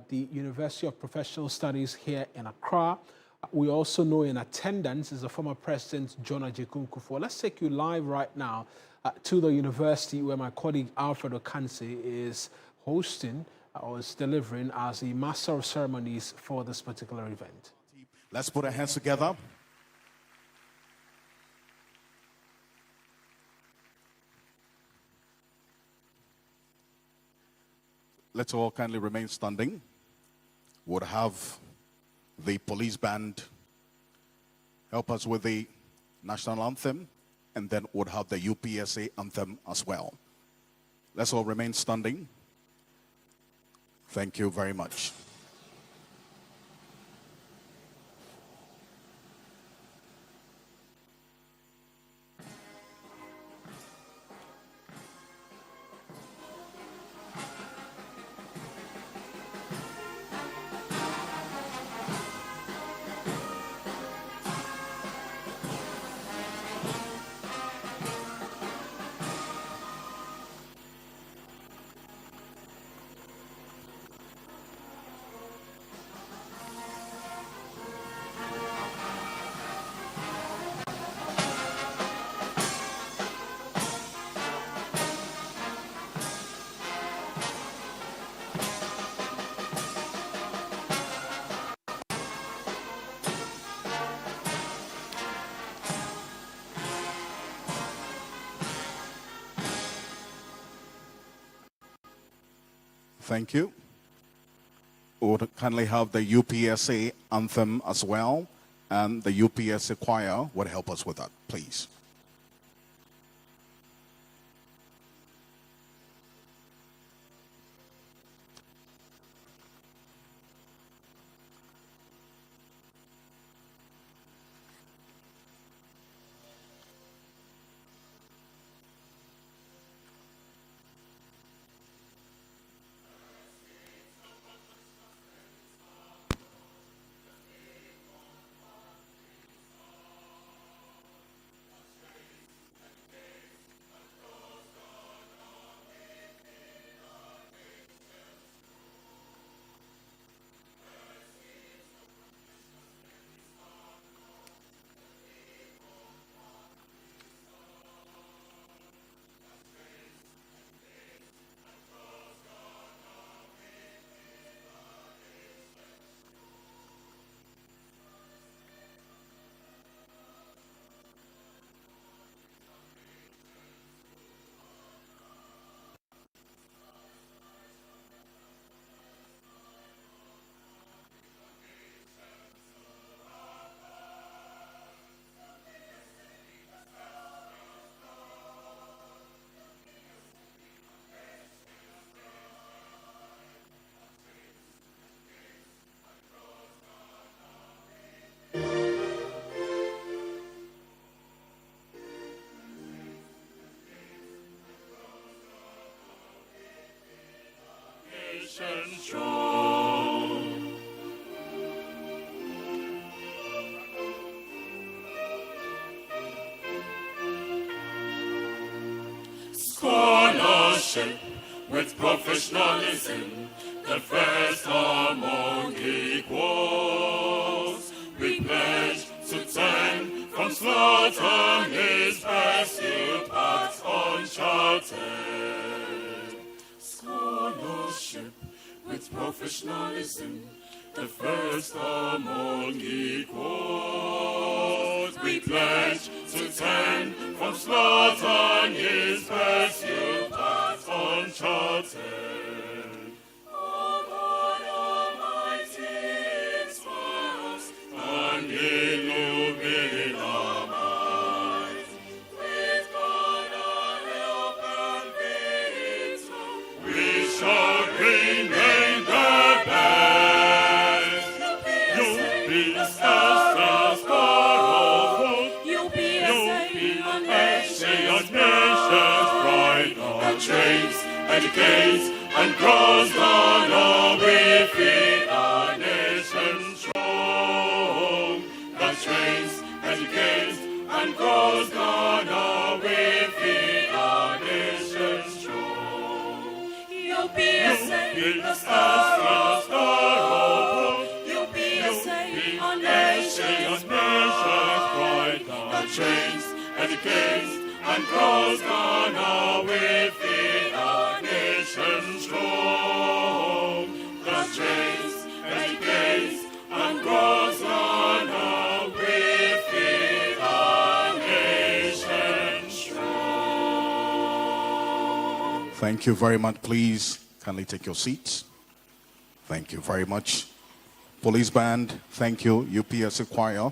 the University of Professional Studies here in Accra. We also know in attendance is the former President John Agyeku Kufuor. Let's take you live right now to the university where my colleague Alfred Okansi is hosting or is delivering as the Master of Ceremonies for this particular event. Let's put our hands together. Let's all kindly remain standing. We'll have the police band help us with the national anthem, and then we'll have the UPSA anthem as well. Let's all remain standing. Thank you very much. Thank you. We would kindly have the UPSA anthem as well, and the UPSA choir would help us with that, please. Scholarship with professionalism, the first among equals. We pledge to turn from slaughter his pursuit paths uncharted. Scholarship with professionalism, the first among equals. We pledge to turn from slaughter his pursuit paths uncharted. O God Almighty, inspire us and illumine our minds. With God our help and victor, we shall remain the best. UPSA trains, educates, and grows God within our nation strong. That trains, educates, and grows God within our nation strong. You'll be a saint, the star. gates and cross Ghana within our nation strong. The straits and gates and cross Ghana within our nation strong. Thank you very much. Please kindly take your seats. Thank you very much. Police band, thank you. UPSC choir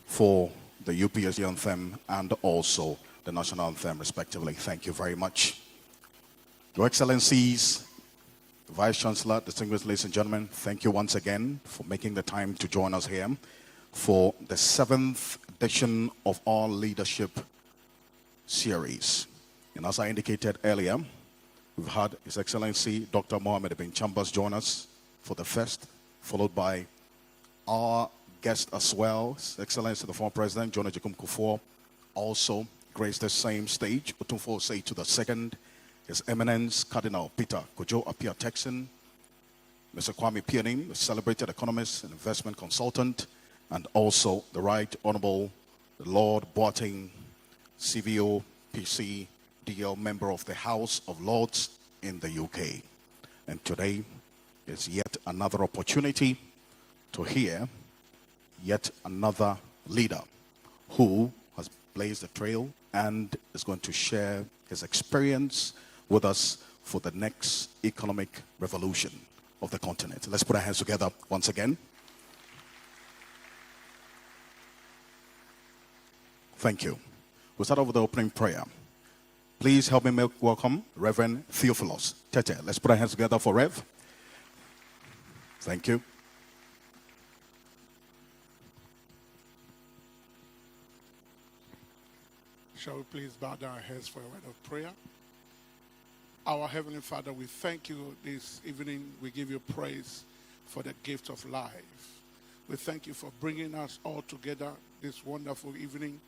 for the UPSC anthem and also the national anthem, respectively. Thank you very much. Your Excellencies, Vice Chancellor, distinguished ladies and gentlemen, thank you once again for making the time to join us here for the 7th edition of our leadership series. And as I indicated earlier, we've had His Excellency Dr. Mohammed bin Chambers join us for the first, followed by our guest as well, His Excellency the former President, John Ajay Kufuor, also graced the same stage. Otunfo say to the second, His Eminence Cardinal Peter Kojo Apia Texan, Mr. Kwame Pianim, a celebrated economist and investment consultant, and also the Right Honorable Lord Boateng, CVO, PC, DL member of the House of Lords in the UK. And today is yet another opportunity to hear yet another leader who has blazed the trail and is going to share his experience with us for the next economic revolution of the continent. Let's put our hands together once again. Thank you. We'll start off with the opening prayer. Please help me make welcome Reverend Theophilus Tete. Let's put our hands together for Rev. Thank you. Shall we please bow down our heads for a word of prayer? Our Heavenly Father, we thank you this evening. We give you praise for the gift of life. We thank you for bringing us all together this wonderful evening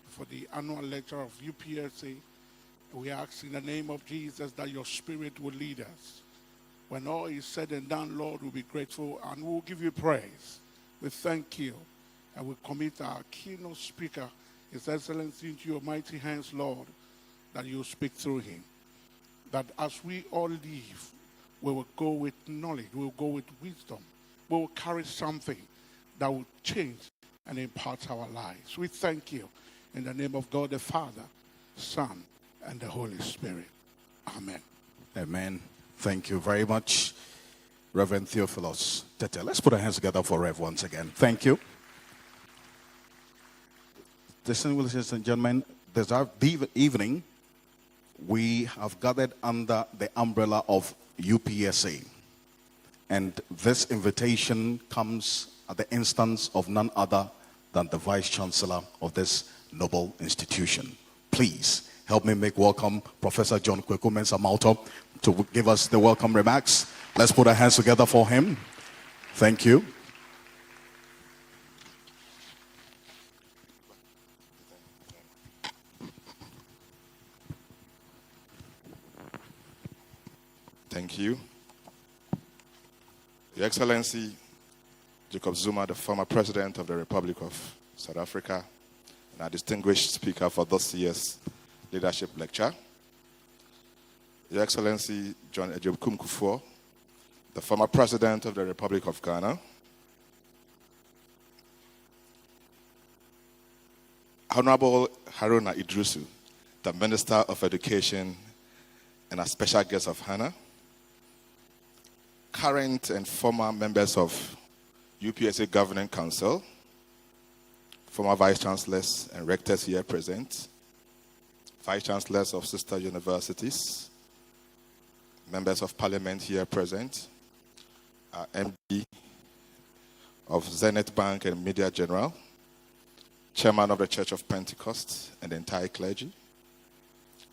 for the annual lecture of UPSC. We ask in the name of Jesus that your Spirit will lead us. When all is said and done, Lord, we'll be grateful and we'll give you praise. We thank you and we commit our keynote speaker, His Excellency, into your mighty hands, Lord, that you speak through him. That as we all leave, we will go with knowledge, we will go with wisdom, we will carry something that will change and impart our lives. We thank you in the name of God the Father, Son, and the Holy Spirit. Amen. Amen. Thank you very much, Reverend Theophilus Tete. Let's put our hands together for Rev once again. Thank you. Distinguished ladies and gentlemen, this evening, we have gathered under the umbrella of UPSA. And this invitation comes at the instance of none other than the Vice Chancellor of this noble institution. Please help me make welcome Professor John Kweku Mensah Malto to give us the welcome remarks. Let's put our hands together for him. Thank you. Thank you. Your Excellency, Jacob Zuma, the former President of the Republic of South Africa, and our distinguished speaker for this year's leadership lecture. Your Excellency, John Ajay Kufuor, the former President of the Republic of Ghana. Honorable Haruna Idrisu, the Minister of Education and a special guest of honor. Current and former members of UPSA Governing Council, former Vice Chancellors and Rectors here present, Vice Chancellors of sister universities, members of Parliament here present, MD of Zenith Bank and Media General, Chairman of the Church of Pentecost and the entire clergy,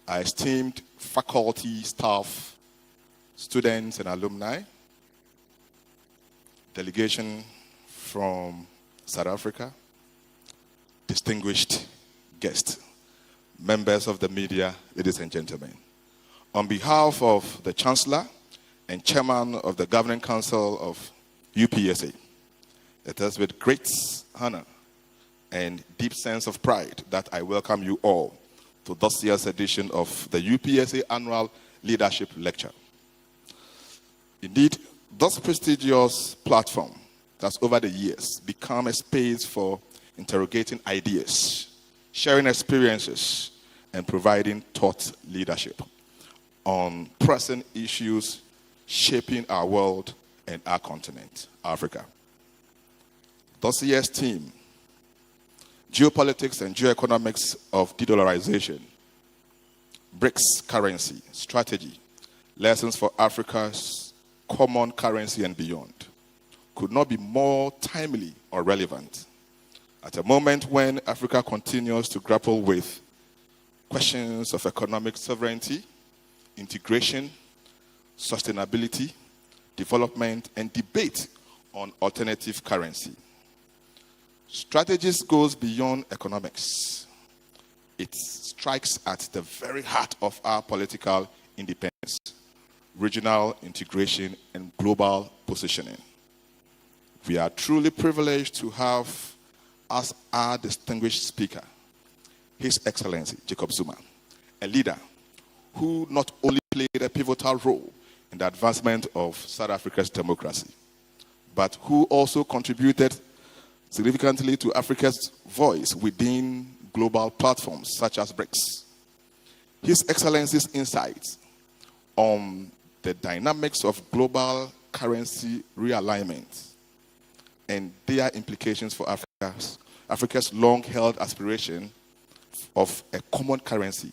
our esteemed faculty, staff, students and alumni, delegation from South Africa, distinguished guests, members of the media, ladies and gentlemen. On behalf of the Chancellor and Chairman of the Governing Council of UPSA, it is with great honor and deep sense of pride that I welcome you all to this year's edition of the UPSA Annual Leadership Lecture. Indeed, this prestigious platform has over the years become a space for interrogating ideas, sharing experiences, and providing thought leadership on pressing issues shaping our world and our continent, Africa. This year's theme, Geopolitics and Geoeconomics of De-dollarization, BRICS currency, strategy, lessons for Africa's common currency and beyond, could not be more timely or relevant at a moment when Africa continues to grapple with questions of economic sovereignty, integration, sustainability, development, and debate on alternative currency. Strategies goes beyond economics. It strikes at the very heart of our political independence, regional integration, and global positioning. We are truly privileged to have as our distinguished speaker, His Excellency Jacob Zuma, a leader who not only played a pivotal role in the advancement of South Africa's democracy, but who also contributed significantly to Africa's voice within global platforms such as BRICS. His Excellency's insights on the dynamics of global currency realignment and their implications for Africa's long-held aspiration of a common currency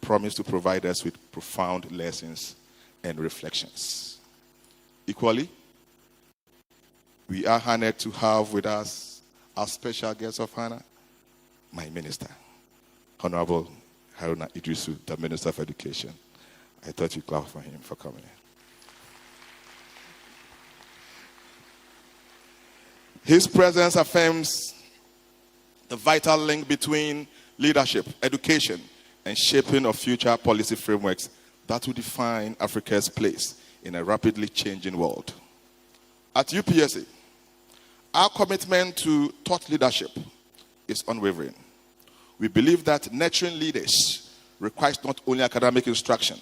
promise to provide us with profound lessons and reflections. Equally, we are honored to have with us our special guest of honor, my minister, Honorable Haruna Idrisu, the Minister of Education. I thought you'd clap for him for coming in. His presence affirms the vital link between leadership, education, and shaping of future policy frameworks that will define Africa's place in a rapidly changing world. At UPSA, our commitment to thought leadership is unwavering. We believe that nurturing leaders requires not only academic instruction,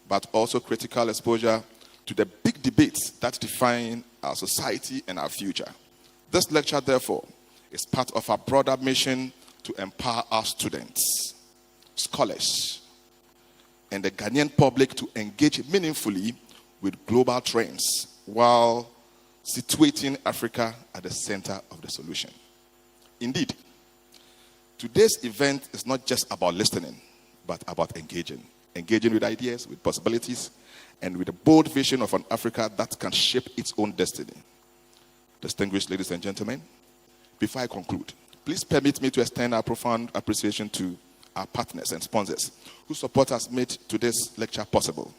but also critical exposure to the big debates that define our society and our future. This lecture, therefore, is part of our broader mission to empower our students, scholars, and the Ghanaian public to engage meaningfully with global trends while situating Africa at the center of the solution. Indeed, today's event is not just about listening, but about engaging with ideas, with possibilities, and with a bold vision of an Africa that can shape its own destiny. Distinguished ladies and gentlemen, before I conclude, please permit me to extend our profound appreciation to our partners and sponsors whose support has made today's lecture possible.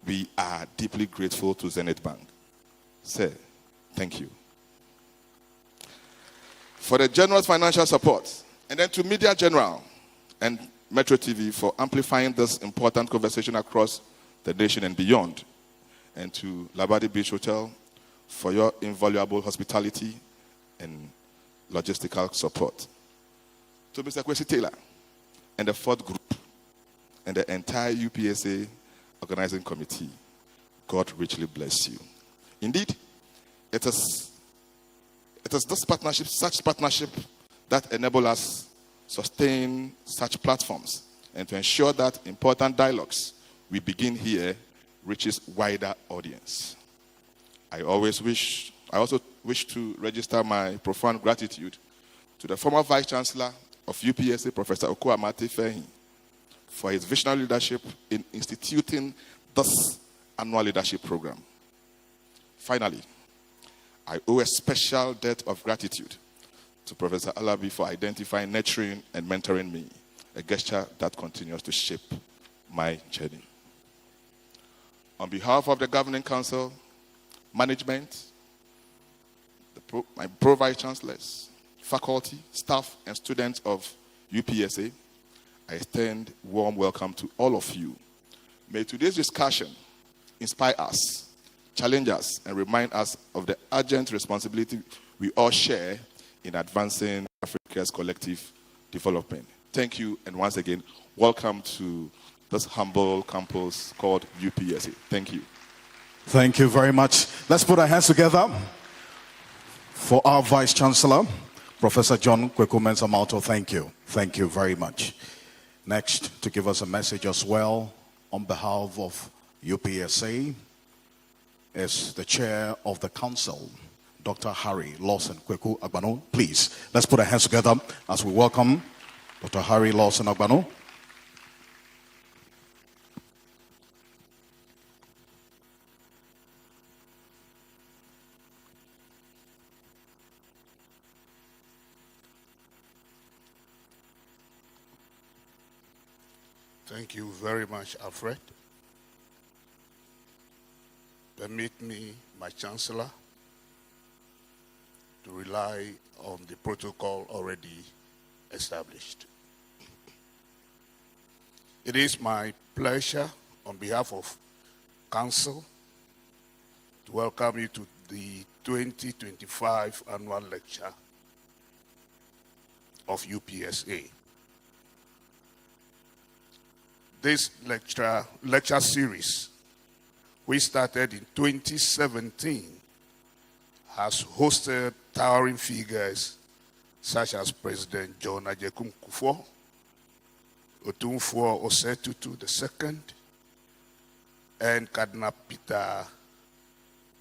We are deeply grateful to Zenith Bank. Sir, thank you. For the generous financial support, and then to Media General and Metro TV for amplifying this important conversation across the nation and beyond, and to Labadi Beach Hotel for your invaluable hospitality and logistical support. To Mr. Kwesi Taylor and the Fourth Group and the entire UPSA organizing committee, God richly bless you. Indeed, it is this partnership, such partnership, that enable us sustain such platforms and to ensure that important dialogues we begin here reaches wider audience. I also wish to register my profound gratitude to the former Vice Chancellor of UPSA, Professor Oku Amate Fehi, for his visionary leadership in instituting this annual leadership program. Finally, I owe a special debt of gratitude to Professor Alabi for identifying, nurturing, and mentoring me, a gesture that continues to shape my journey. On behalf of the Governing Council, management, my pro-vice chancellors, faculty, staff, and students of UPSA, I extend warm welcome to all of you. May today's discussion inspire us, challenge us, and remind us of the urgent responsibility we all share in advancing Africa's collective development. Thank you, and once again, welcome to this humble campus called UPSA. Thank you. Thank you very much. Let's put our hands together for our Vice Chancellor, Professor John Kweku Mensah Malto. Thank you. Thank you very much. Next, to give us a message as well, on behalf of UPSA, is the Chair of the Council, Dr. Harry Lawson Kweku Agbano. Please, let's put our hands together as we welcome Dr. Harry Lawson Agbano. Thank you very much, Alfred. Permit me, my Chancellor, to rely on the protocol already established. It is my pleasure, on behalf of Council, to welcome you to the 2025 annual lecture of UPSA. This lecture series, which started in 2017, has hosted towering figures such as President John Agyekum Kufuor, Otumfuo Osei-Tutu II, and Cardinal Peter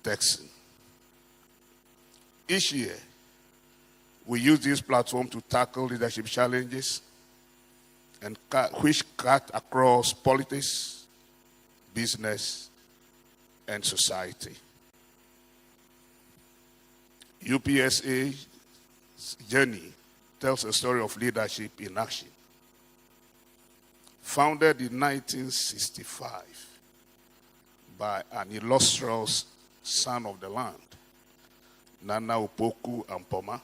Turkson. Each year, we use this platform to tackle leadership challenges and which cut across politics, business, and society. UPSA's journey tells a story of leadership in action. Founded in 1965 by an illustrious son of the land, Nana Opoku Ampoma,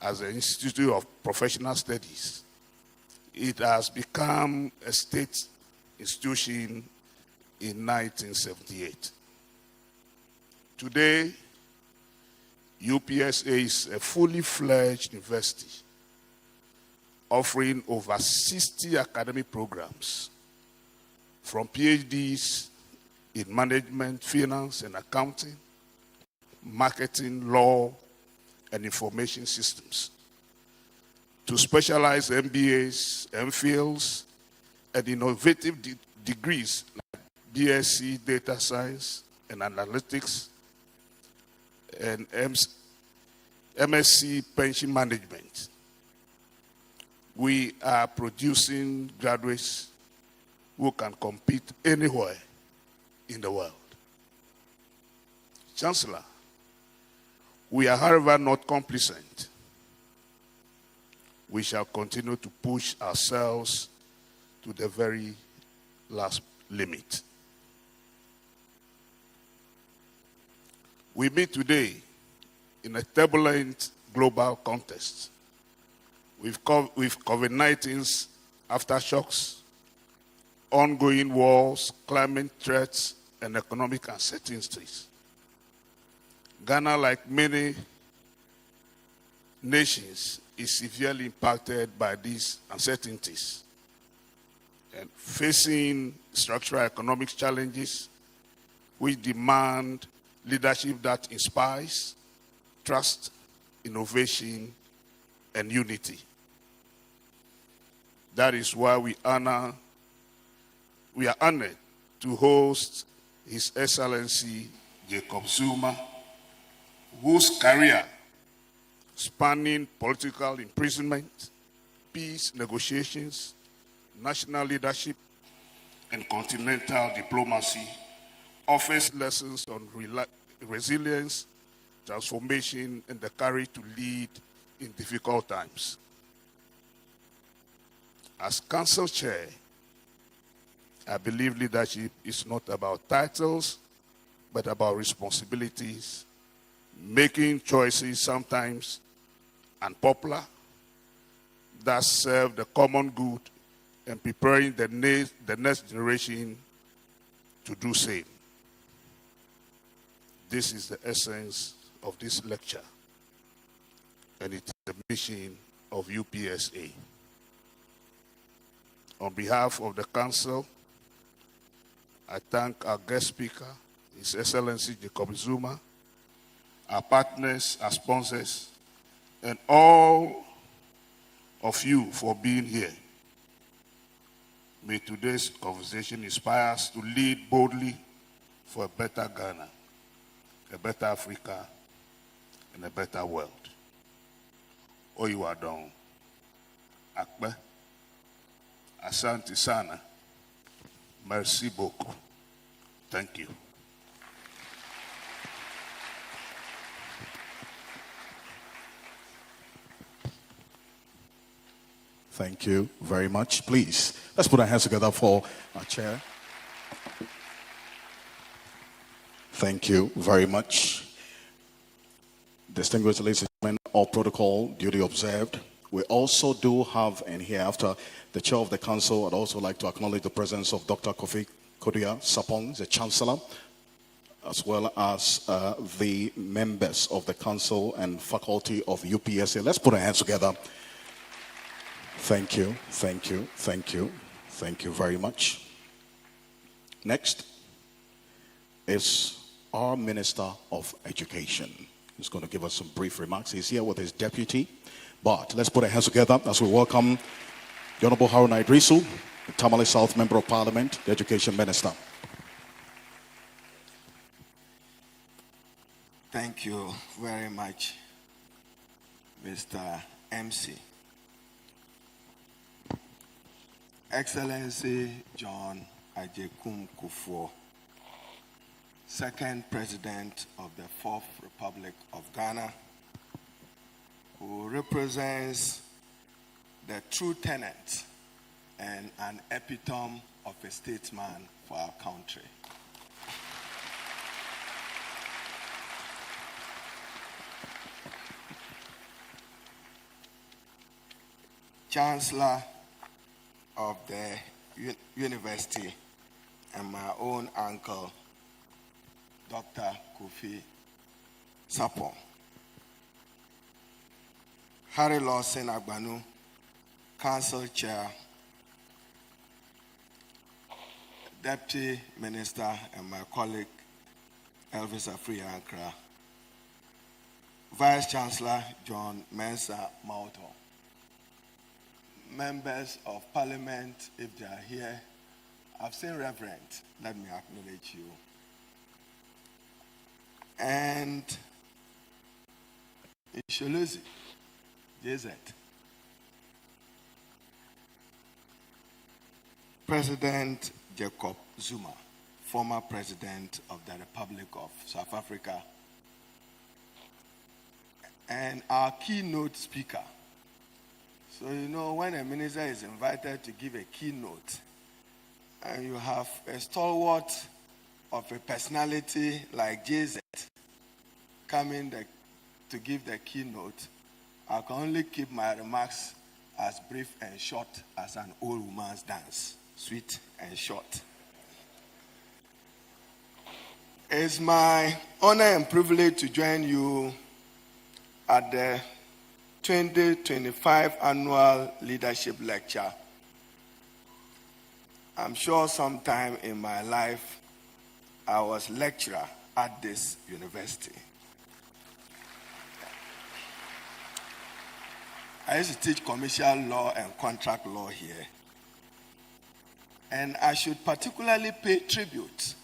as an Institute of Professional Studies, it has become a state institution in 1978. Today, UPSA is a fully fledged university offering over 60 academic programs, from PhDs in management, finance and accounting, marketing, law, and information systems, to specialized MBAs, MPhils, and innovative degrees like BSc Data Science and Analytics, and MSc Pension Management. We are producing graduates who can compete anywhere in the world. Chancellor, we are, however, not complacent. We shall continue to push ourselves to the very last limit. We meet today in a turbulent global context with COVID-19's aftershocks, ongoing wars, climate threats, and economic uncertainties. Ghana, like many nations, is severely impacted by these uncertainties and facing structural economic challenges which demand leadership that inspires trust, innovation, and unity. That is why we are honored to host His Excellency Jacob Zuma, whose career, spanning political imprisonment, peace negotiations, national leadership, and continental diplomacy, offers lessons on resilience, transformation, and the courage to lead in difficult times. As Council Chair, I believe leadership is not about titles, but about responsibilities, making choices sometimes unpopular that serve the common good and preparing the next generation to do same. This is the essence of this lecture. and it is the mission of UPSA. On behalf of the Council, I thank our guest speaker, His Excellency Jacob Zuma, our partners, our sponsors, and all of you for being here. May today's conversation inspire us to lead boldly for a better Ghana, a better Africa, and a better world. Oyiwadon, Akbe, Asante Sana, merci beaucoup. Thank you. Thank you very much. Please, let's put our hands together for our chair. Thank you very much. Distinguished ladies and gentlemen, all protocol duly observed. We also do have in here, after the chair of the council, I'd also like to acknowledge the presence of Dr. Kofi Kodia Sapong, the chancellor, as well as the members of the council and faculty of UPSA. Let's put our hands together. Thank you, thank you, thank you, thank you very much. Next is our Minister of Education. He's going to give us some brief remarks. He's here with his deputy. But let's put our hands together as we welcome the Honorable Haruna Idrisu, the Tamale South Member of Parliament, the Education Minister. Thank you very much, Mr. MC. Excellency John Ajekum Kufuor, Second President of the Fourth Republic of Ghana, who represents the true tenet and an epitome of a statesman for our country. Chancellor of the university and my own uncle, Dr. Kofi Sapong. Harry Lawson Agbanu, Council Chair, Deputy Minister, and my colleague, Elvis Afri Ankara, Vice Chancellor John Mensah Mauto, members of Parliament, if they are here, I've seen Reverend, let me acknowledge you. And Isholuzi, JZ. President Jacob Zuma, former President of the Republic of South Africa, and our keynote speaker. So, you know, when a minister is invited to give a keynote, and you have a stalwart of a personality like JZ coming to give the keynote, I can only keep my remarks as brief and short as an old woman's dance, sweet and short. It's my honor and privilege to join you at the 2025 Annual Leadership Lecture. I'm sure sometime in my life, I was lecturer at this university. I used to teach commercial law and contract law here. And I should particularly pay tribute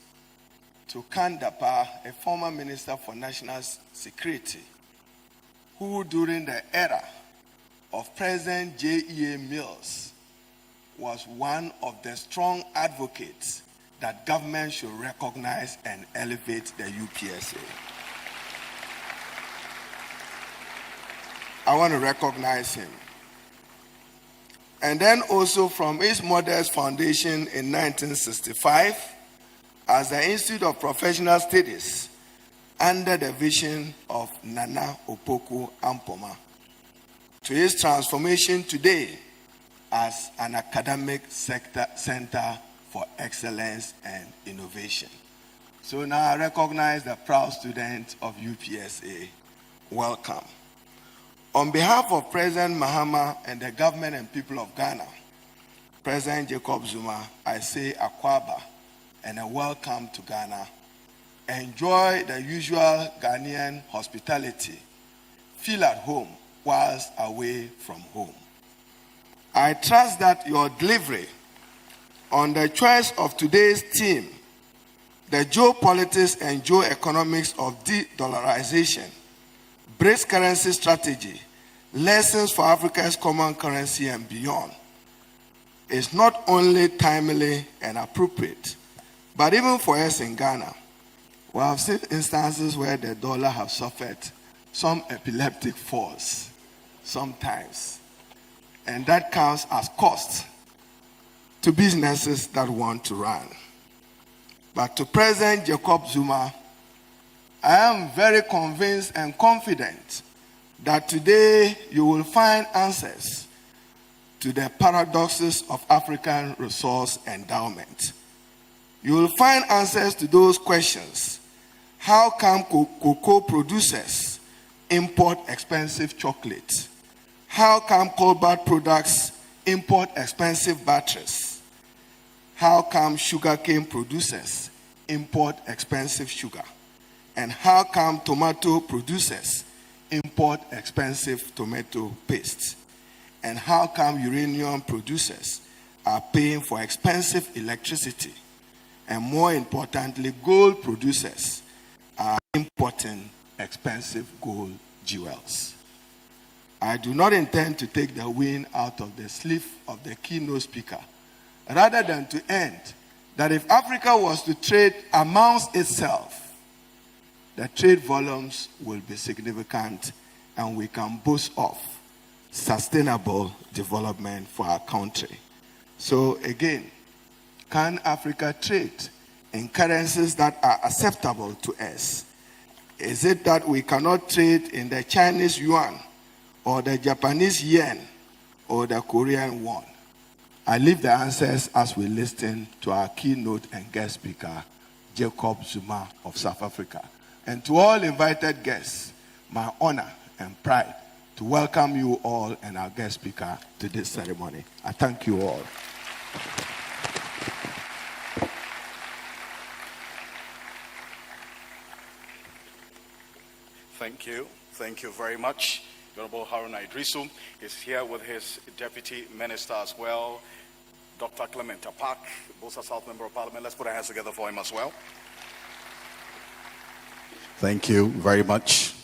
to Kandapa, a former Minister for National Security, who during the era of President J.E.A. Mills was one of the strong advocates that government should recognize and elevate the UPSA. I want to recognize him. And then also from his modest foundation in 1965 as the Institute of Professional Studies under the vision of Nana Opoku Ampoma, to his transformation today as an academic center for excellence and innovation. So now I recognize the proud student of UPSA. Welcome. On behalf of President Mahama and the government and people of Ghana, President Jacob Zuma, I say Akwaba and a welcome to Ghana. Enjoy the usual Ghanaian hospitality. Feel at home whilst away from home. I trust that your delivery on the choice of today's theme, the geopolitics and geoeconomics of de-dollarization, BRICS currency strategy, lessons for Africa's common currency and beyond, is not only timely and appropriate, but even for us in Ghana, we have seen instances where the dollar has suffered some epileptic falls sometimes, and that comes as cost to businesses that want to run. But to President Jacob Zuma, I am very convinced and confident that today you will find answers to the paradoxes of African resource endowment. You will find answers to those questions. How come cocoa producers import expensive chocolate? How come cobalt products import expensive batteries? How come sugarcane producers import expensive sugar? And how come tomato producers import expensive tomato paste? And how come uranium producers are paying for expensive electricity? And more importantly, gold producers are importing expensive gold jewels. I do not intend to take the wind out of the sleeve of the keynote speaker, rather than to end that if Africa was to trade amongst itself, the trade volumes will be significant and we can boast of sustainable development for our country. So again, can Africa trade in currencies that are acceptable to us? Is it that we cannot trade in the Chinese yuan or the Japanese yen or the Korean won? I leave the answers as we listen to our keynote and guest speaker, Jacob Zuma of South Africa. And to all invited guests, my honor and pride to welcome you all and our guest speaker to this ceremony. I thank you all. Thank you. Thank you very much. Honorable Haruna Idrisu is here with his Deputy Minister as well, Dr. Clement Apak, both are South Member of Parliament. Let's put our hands together for him as well. Thank you very much.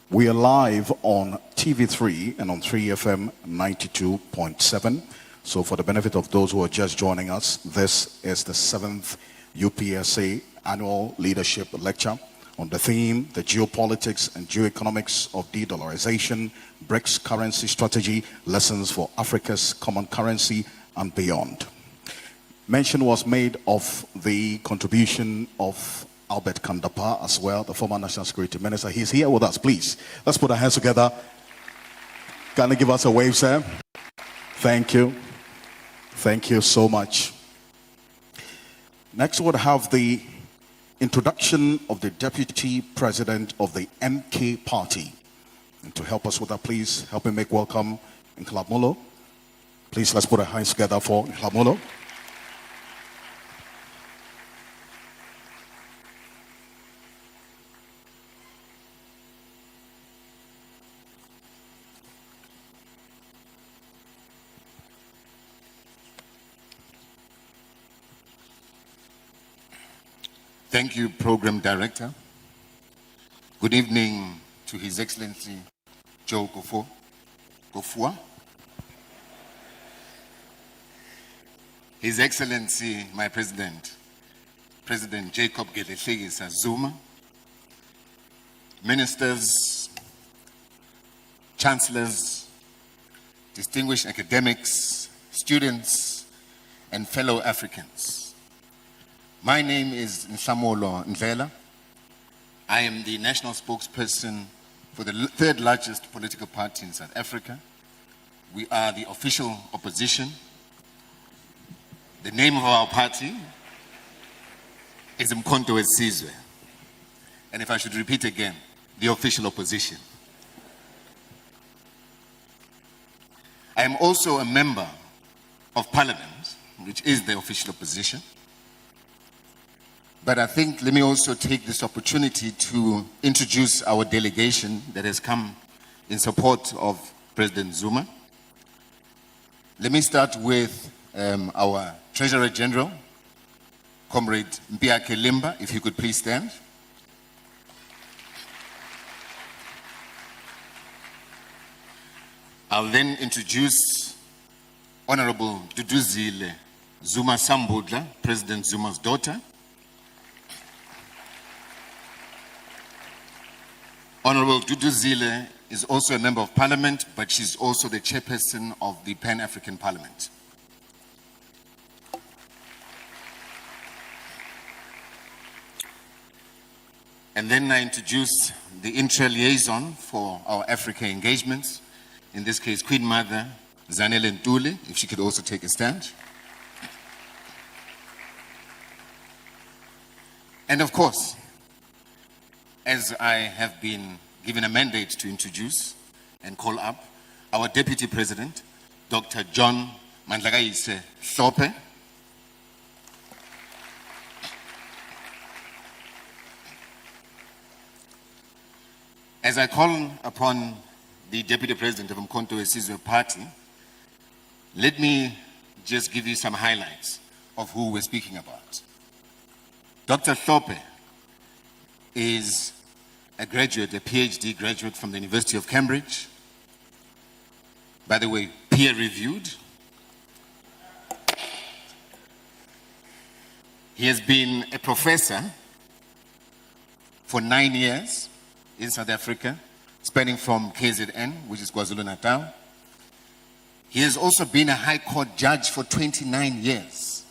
We are live on TV3 and on 3FM 92.7. So for the benefit of those who are just joining us, this is the 7th UPSA Annual Leadership Lecture on the theme, the geopolitics and geoeconomics of de-dollarization, BRICS currency strategy, lessons for Africa's common currency and beyond. Mention was made of the contribution of Albert Kandapa as well, the former National Security Minister. He's here with us, please. Let's put our hands together. Can you give us a wave, sir? Thank you. Thank you so much. Next, we'll have the introduction of the Deputy President of the MK Party. And to help us with that, please help me make welcome Nklamulo. Please, let's put our hands together for Nklamulo. Thank you, Program Director. Good evening to His Excellency Joe Kofua. His Excellency, my President, President Jacob Gedefegisa Zuma, Ministers, Chancellors, distinguished academics, students, and fellow Africans. My name is Nsamolo Ndlela. I am the national spokesperson for the third largest political party in South Africa. We are the official opposition. The name of our party is Mkhonto Wesizwe. And if I should repeat again, the official opposition. I am also a member of Parliament, which is the official opposition. But I think let me also take this opportunity to introduce our delegation that has come in support of President Zuma. Let me start with our Treasurer General, Comrade Mpiake Limba, if you could please stand. I'll then introduce Honorable Duduzile Zuma Sambudla, President Zuma's daughter. Honorable Duduzile is also a member of Parliament, but she's also the chairperson of the Pan-African Parliament. And then I introduce the intra-liaison for our Africa engagements, in this case, Queen Mother Zanele Ntuli, if she could also take a stand. And of course, as I have been given a mandate to introduce and call up, our Deputy President, Dr. John Mandlakaise Hlophe. As I call upon the Deputy President of Umkhonto weSizwe Party, let me just give you some highlights of who we're speaking about. Dr. Hlophe is a graduate, a PhD graduate from the University of Cambridge. By the way, peer-reviewed. He has been a professor for 9 years in South Africa, spanning from KZN, which is KwaZulu-Natal. He has also been a High Court judge for 29 years.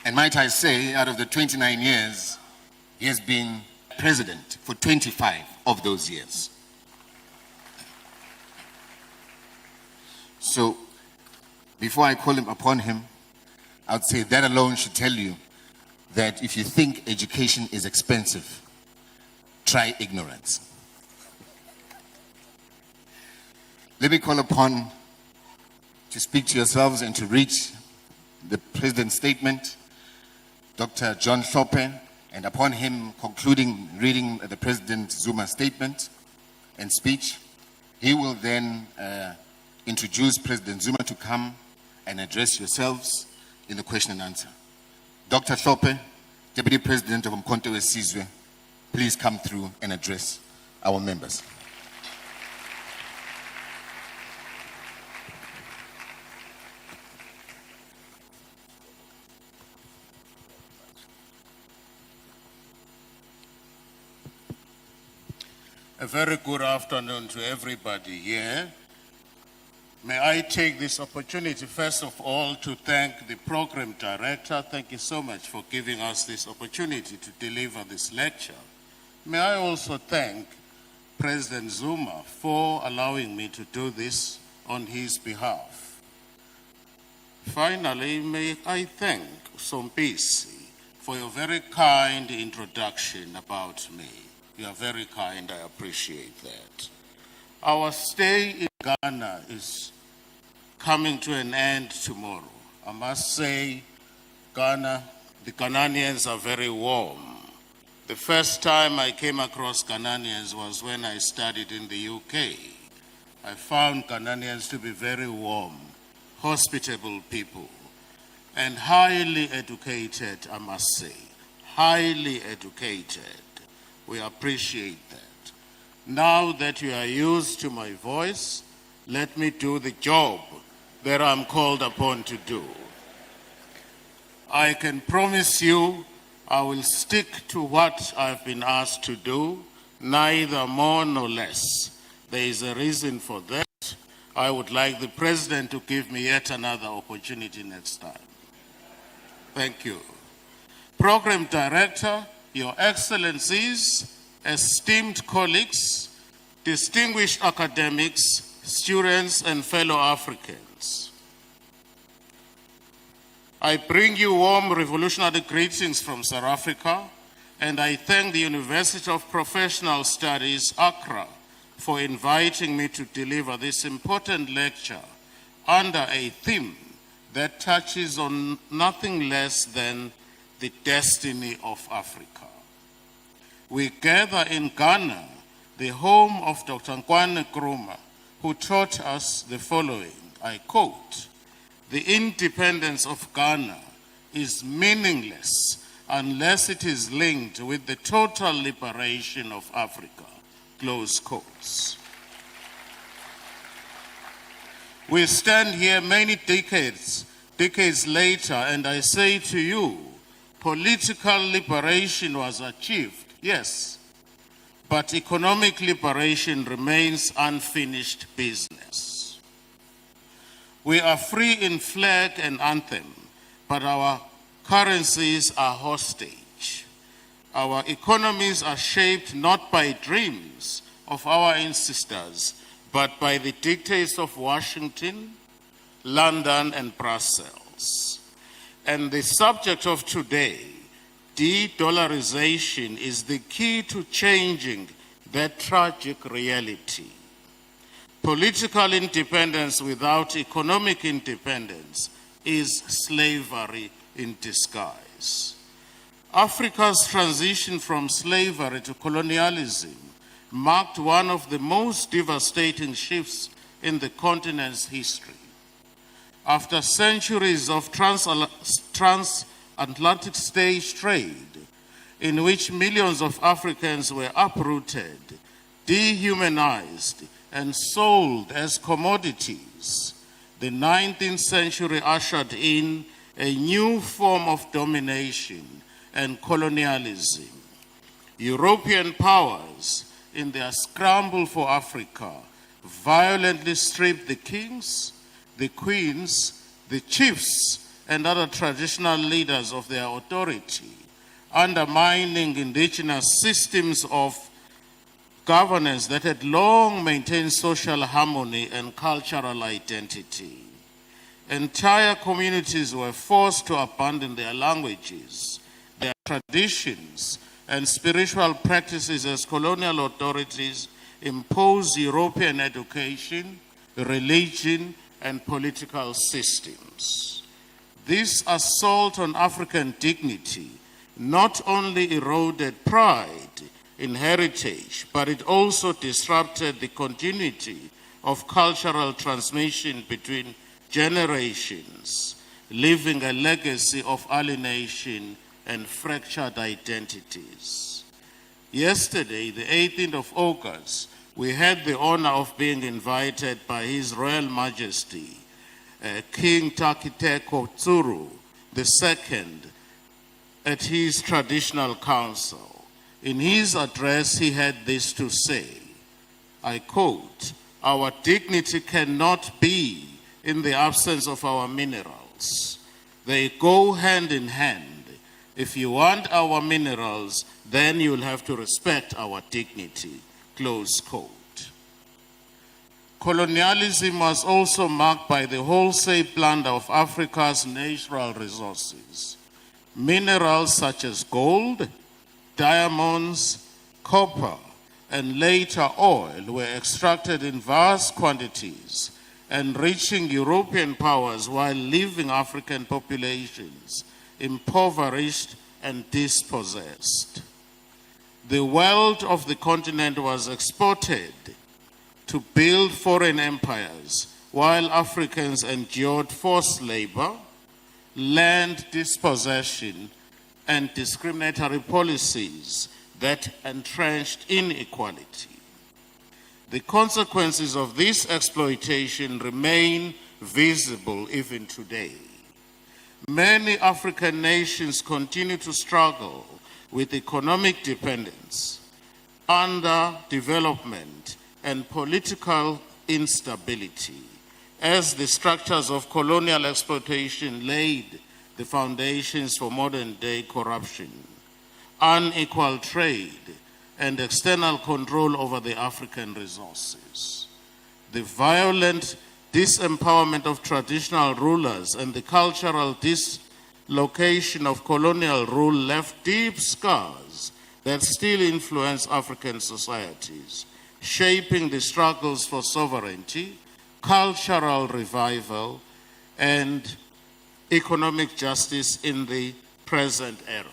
And might I say, out of the 29 years, he has been president for 25 of those years. So, before I call upon him, I would say that alone should tell you that if you think education is expensive, try ignorance. Let me call upon to speak to yourselves and to read the President's statement, Dr. John Hlophe, and upon him concluding reading the President Zuma's statement and speech, he will then introduce President Zuma to come and address yourselves in the question and answer. Dr. Hlophe, Deputy President of Umkhonto weSizwe, please come through and address our members. A very good afternoon to everybody here. May I take this opportunity, first of all, to thank the program director. Thank you so much for giving us this opportunity to deliver this lecture. May I also thank President Zuma for allowing me to do this on his behalf. Finally, may I thank Sompisi for your very kind introduction about me. You are very kind, I appreciate that. Our stay in Ghana is coming to an end tomorrow. I must say, Ghana, the Ghanaians are very warm. The first time I came across Ghanaians was when I studied in the UK. I found Ghanaians to be very warm, hospitable people, and highly educated, I must say. Highly educated. We appreciate that. Now that you are used to my voice, let me do the job that I'm called upon to do. I can promise you I will stick to what I've been asked to do, neither more nor less. There is a reason for that. I would like the President to give me yet another opportunity next time. Thank you. Program Director, Your Excellencies, esteemed colleagues, distinguished academics, students, and fellow Africans. I bring you warm revolutionary greetings from South Africa and I thank the University of Professional Studies, Accra, for inviting me to deliver this important lecture under a theme that touches on nothing less than the destiny of Africa. We gather in Ghana, the home of Dr. Nkwane Nkrumah, who taught us the following, I quote, "The independence of Ghana is meaningless unless it is linked with the total liberation of Africa," close quotes. We stand here many decades later, and I say to you, political liberation was achieved, yes, but economic liberation remains unfinished business. We are free in flag and anthem, but our currencies are hostage. Our economies are shaped not by dreams of our ancestors, but by the dictates of Washington, London, and Brussels. And the subject of today, de-dollarization, is the key to changing that tragic reality. Political independence without economic independence is slavery in disguise. Africa's transition from slavery to colonialism marked one of the most devastating shifts in the continent's history. After centuries of transatlantic stage trade, in which millions of Africans were uprooted, dehumanized, and sold as commodities, the 19th century ushered in a new form of domination and colonialism. European powers, in their scramble for Africa, violently stripped the kings, the queens, the chiefs, and other traditional leaders of their authority, undermining indigenous systems of governance that had long maintained social harmony and cultural identity. Entire communities were forced to abandon their languages, their traditions, and spiritual practices as colonial authorities imposed European education, religion, and political systems. This assault on African dignity not only eroded pride in heritage, but it also disrupted the continuity of cultural transmission between generations, leaving a legacy of alienation and fractured identities. Yesterday, the 18th of August, we had the honor of being invited by His Royal Majesty, King Takiteko Tsuru II, at his traditional council. In his address, he had this to say, I quote, "Our dignity cannot be in the absence of our minerals. They go hand in hand. If you want our minerals, then you'll have to respect our dignity," close quote. Colonialism was also marked by the wholesale plunder of Africa's natural resources. Minerals such as gold, diamonds, copper, and later oil were extracted in vast quantities, enriching European powers while leaving African populations impoverished and dispossessed. The wealth of the continent was exported to build foreign empires, while Africans endured forced labor, land dispossession, and discriminatory policies that entrenched inequality. The consequences of this exploitation remain visible even today. Many African nations continue to struggle with economic dependence, underdevelopment, and political instability, as the structures of colonial exploitation laid the foundations for modern-day corruption, unequal trade, and external control over the African resources. The violent disempowerment of traditional rulers and the cultural location of colonial rule left deep scars that still influence African societies, shaping the struggles for sovereignty, cultural revival, and economic justice in the present era.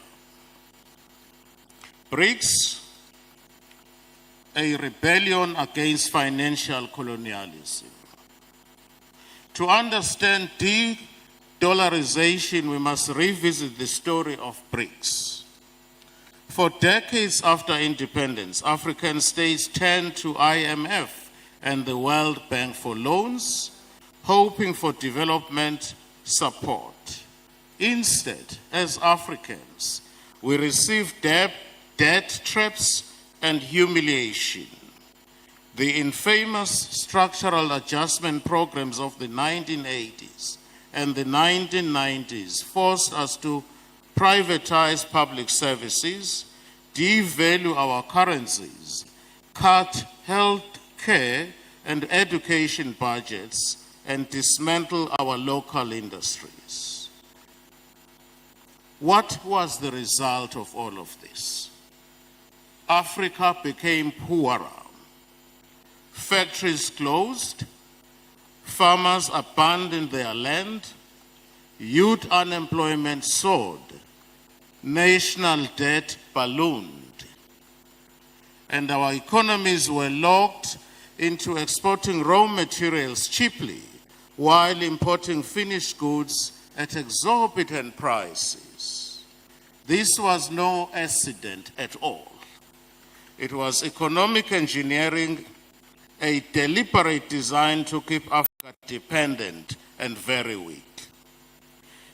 BRICS, a rebellion against financial colonialism. To understand de-dollarization, we must revisit the story of BRICS. For decades after independence, African states turned to IMF and the World Bank for loans, hoping for development support. Instead, as Africans, we received debt traps and humiliation. The infamous structural adjustment programs of the 1980s and the 1990s forced us to privatize public services, devalue our currencies, cut health care and education budgets, and dismantle our local industries. What was the result of all of this? Africa became poorer. Factories closed, farmers abandoned their land, youth unemployment soared, national debt ballooned, and our economies were locked into exporting raw materials cheaply while importing finished goods at exorbitant prices. This was no accident at all. It was economic engineering, a deliberate design to keep Africa dependent and very weak.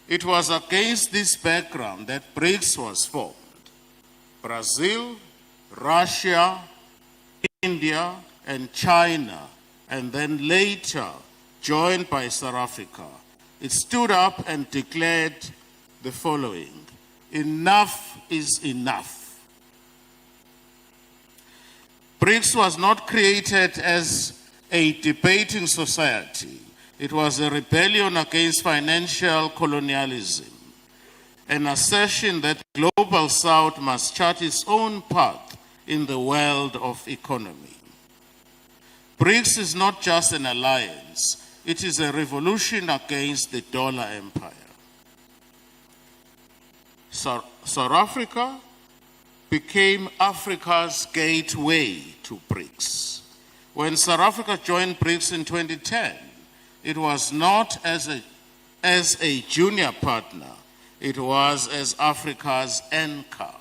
It was against this background that BRICS was formed. Brazil, Russia, India, and China, and then later joined by South Africa. It stood up and declared the following: enough is enough. BRICS was not created as a debating society. It was a rebellion against financial colonialism, an assertion that the global South must chart its own path in the world of economy. BRICS is not just an alliance, it is a revolution against the dollar empire. South Africa became Africa's gateway to BRICS. When South Africa joined BRICS in 2010, it was not as a junior partner, it was as Africa's anchor.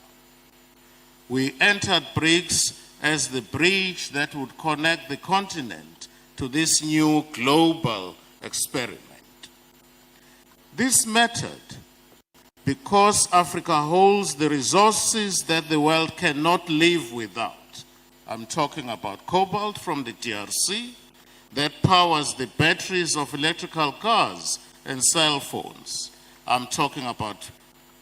We entered BRICS as the bridge that would connect the continent to this new global experiment. This mattered because Africa holds the resources that the world cannot live without. I'm talking about cobalt from the DRC that powers the batteries of electrical cars and cell phones. I'm talking about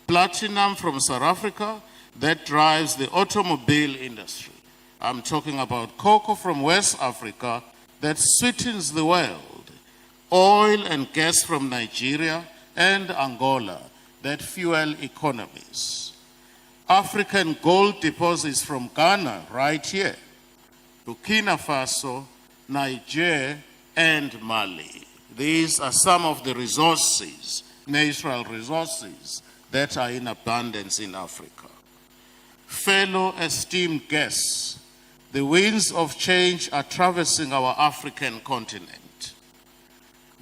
platinum from South Africa that drives the automobile industry. I'm talking about cocoa from West Africa that sweetens the world. Oil and gas from Nigeria and Angola that fuel economies. African gold deposits from Ghana right here, Burkina Faso, Niger, and Mali. These are some of the resources, natural resources, that are in abundance in Africa. Fellow esteemed guests, the winds of change are traversing our African continent.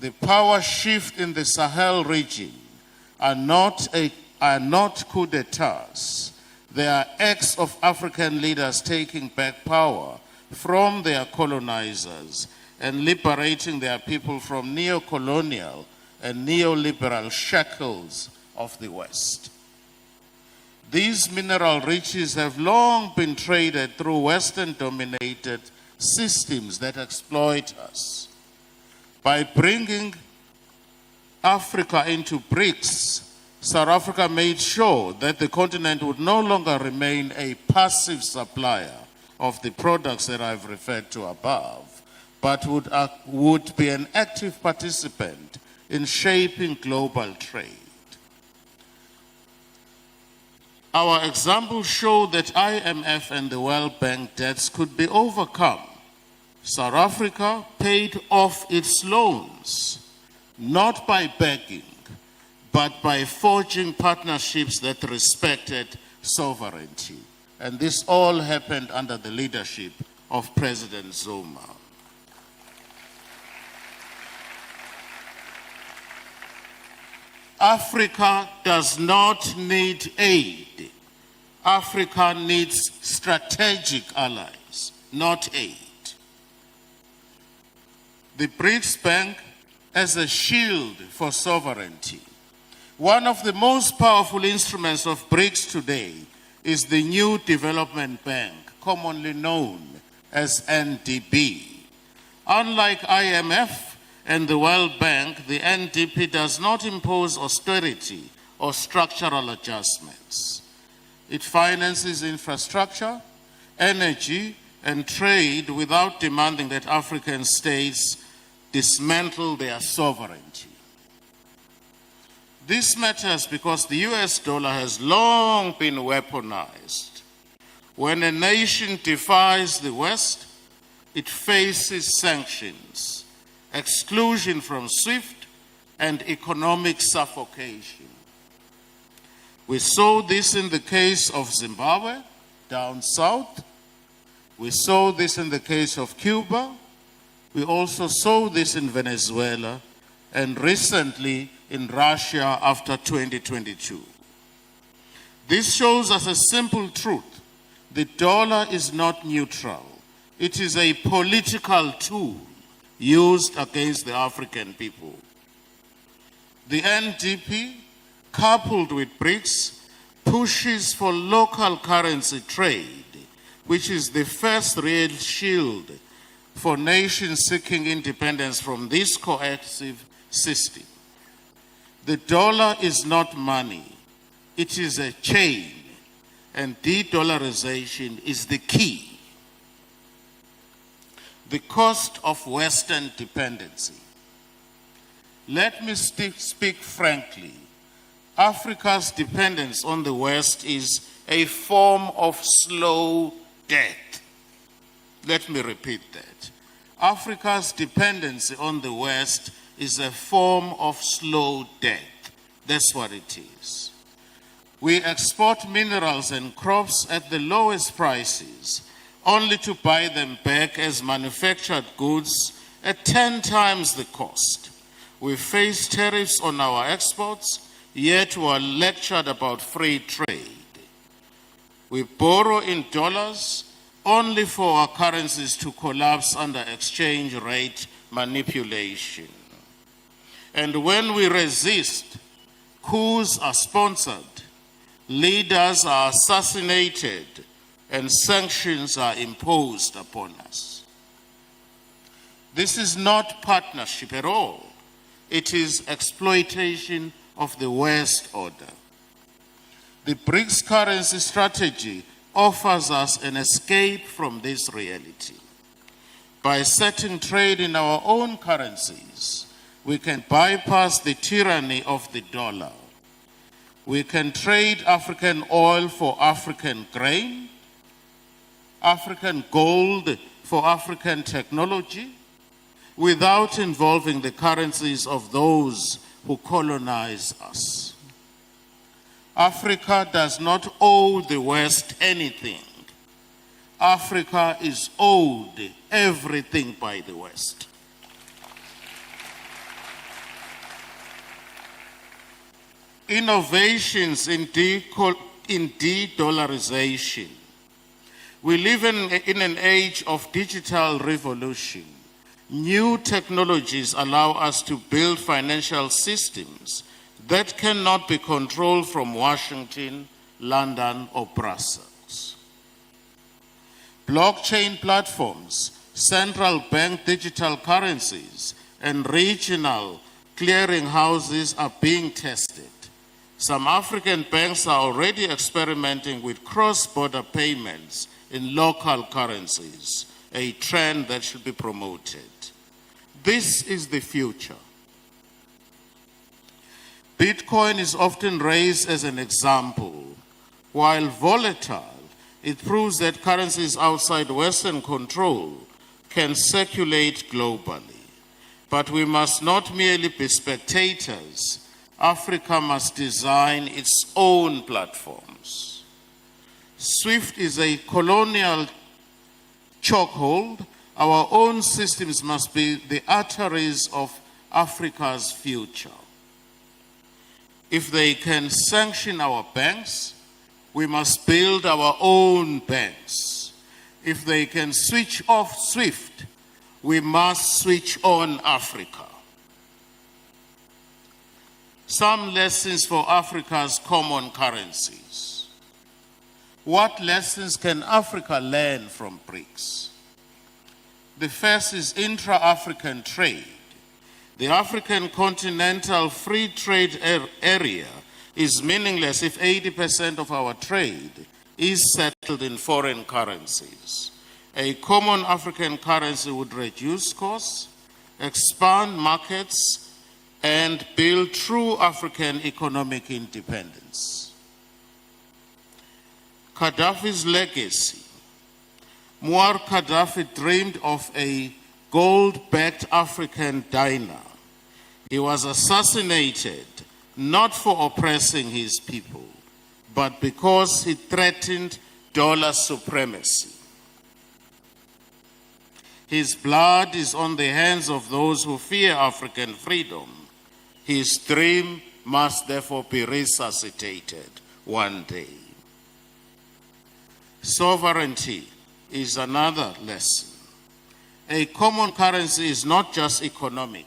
The power shift in the Sahel region are not coup d'etats. They are acts of African leaders taking back power from their colonizers and liberating their people from neo-colonial and neoliberal shackles of the West. These mineral riches have long been traded through Western-dominated systems that exploit us. By bringing Africa into BRICS, South Africa made sure that the continent would no longer remain a passive supplier of the products that I've referred to above, but would be an active participant in shaping global trade. Our examples show that IMF and the World Bank debts could be overcome. South Africa paid off its loans, not by begging, but by forging partnerships that respected sovereignty. And this all happened under the leadership of President Zuma. Africa does not need aid. Africa needs strategic allies, not aid. The BRICS Bank as a shield for sovereignty. One of the most powerful instruments of BRICS today is the New Development Bank, commonly known as NDB. Unlike IMF and the World Bank, the NDB does not impose austerity or structural adjustments. It finances infrastructure, energy, and trade without demanding that African states dismantle their sovereignty. This matters because the US dollar has long been weaponized. When a nation defies the West, it faces sanctions, exclusion from SWIFT, and economic suffocation. We saw this in the case of Zimbabwe, down south. We saw this in the case of Cuba. We also saw this in Venezuela, and recently in Russia after 2022. This shows us a simple truth. The dollar is not neutral. It is a political tool used against the African people. The NDP, coupled with BRICS, pushes for local currency trade, which is the first real shield for nations seeking independence from this coercive system. The dollar is not money, it is a chain, and de-dollarization is the key. The cost of Western dependency. Let me speak frankly. Africa's dependence on the West is a form of slow death. Let me repeat that. Africa's dependency on the West is a form of slow death. That's what it is. We export minerals and crops at the lowest prices, only to buy them back as manufactured goods at 10 times the cost. We face tariffs on our exports, yet we are lectured about free trade. We borrow in dollars only for our currencies to collapse under exchange rate manipulation. And when we resist, coups are sponsored, leaders are assassinated, and sanctions are imposed upon us. This is not partnership at all. It is exploitation of the West order. The BRICS currency strategy offers us an escape from this reality. By setting trade in our own currencies, we can bypass the tyranny of the dollar. We can trade African oil for African grain, African gold for African technology, without involving the currencies of those who colonize us. Africa does not owe the West anything. Africa is owed everything by the West. Innovations in de-dollarization. We live in an age of digital revolution. New technologies allow us to build financial systems that cannot be controlled from Washington, London, or Brussels. Blockchain platforms, central bank digital currencies, and regional clearing houses are being tested. Some African banks are already experimenting with cross-border payments in local currencies, a trend that should be promoted. This is the future. Bitcoin is often raised as an example. While volatile, it proves that currencies outside Western control can circulate globally. But we must not merely be spectators. Africa must design its own platforms. SWIFT is a colonial chokehold. Our own systems must be the arteries of Africa's future. If they can sanction our banks, we must build our own banks. If they can switch off SWIFT, we must switch on Africa. Some lessons for Africa's common currencies. What lessons can Africa learn from BRICS? The first is intra-African trade. The African continental free trade area is meaningless if 80% of our trade is settled in foreign currencies. A common African currency would reduce costs, expand markets, and build true African economic independence. Gaddafi's legacy. Muammar Gaddafi dreamed of a gold-backed African dinar. He was assassinated not for oppressing his people, but because he threatened dollar supremacy. His blood is on the hands of those who fear African freedom. His dream must therefore be resuscitated one day. Sovereignty is another lesson. A common currency is not just economic,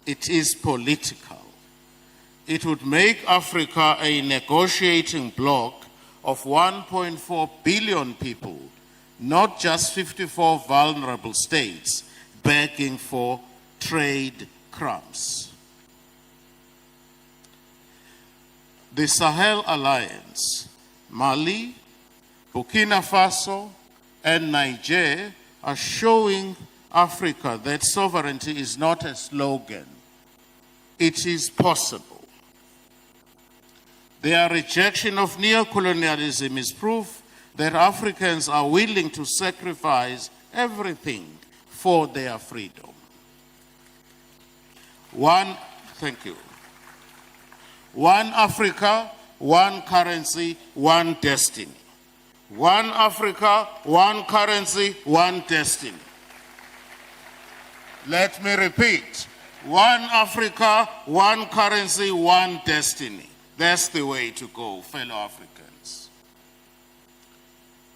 it is political. It would make Africa a negotiating bloc of 1.4 billion people, not just 54 vulnerable states begging for trade crumbs. The Sahel Alliance, Mali, Burkina Faso, and Niger are showing Africa that sovereignty is not a slogan. It is possible. Their rejection of neocolonialism is proof that Africans are willing to sacrifice everything for their freedom. Thank you. One Africa, one currency, one destiny. One Africa, one currency, one destiny. Let me repeat. One Africa, one currency, one destiny. That's the way to go, fellow Africans.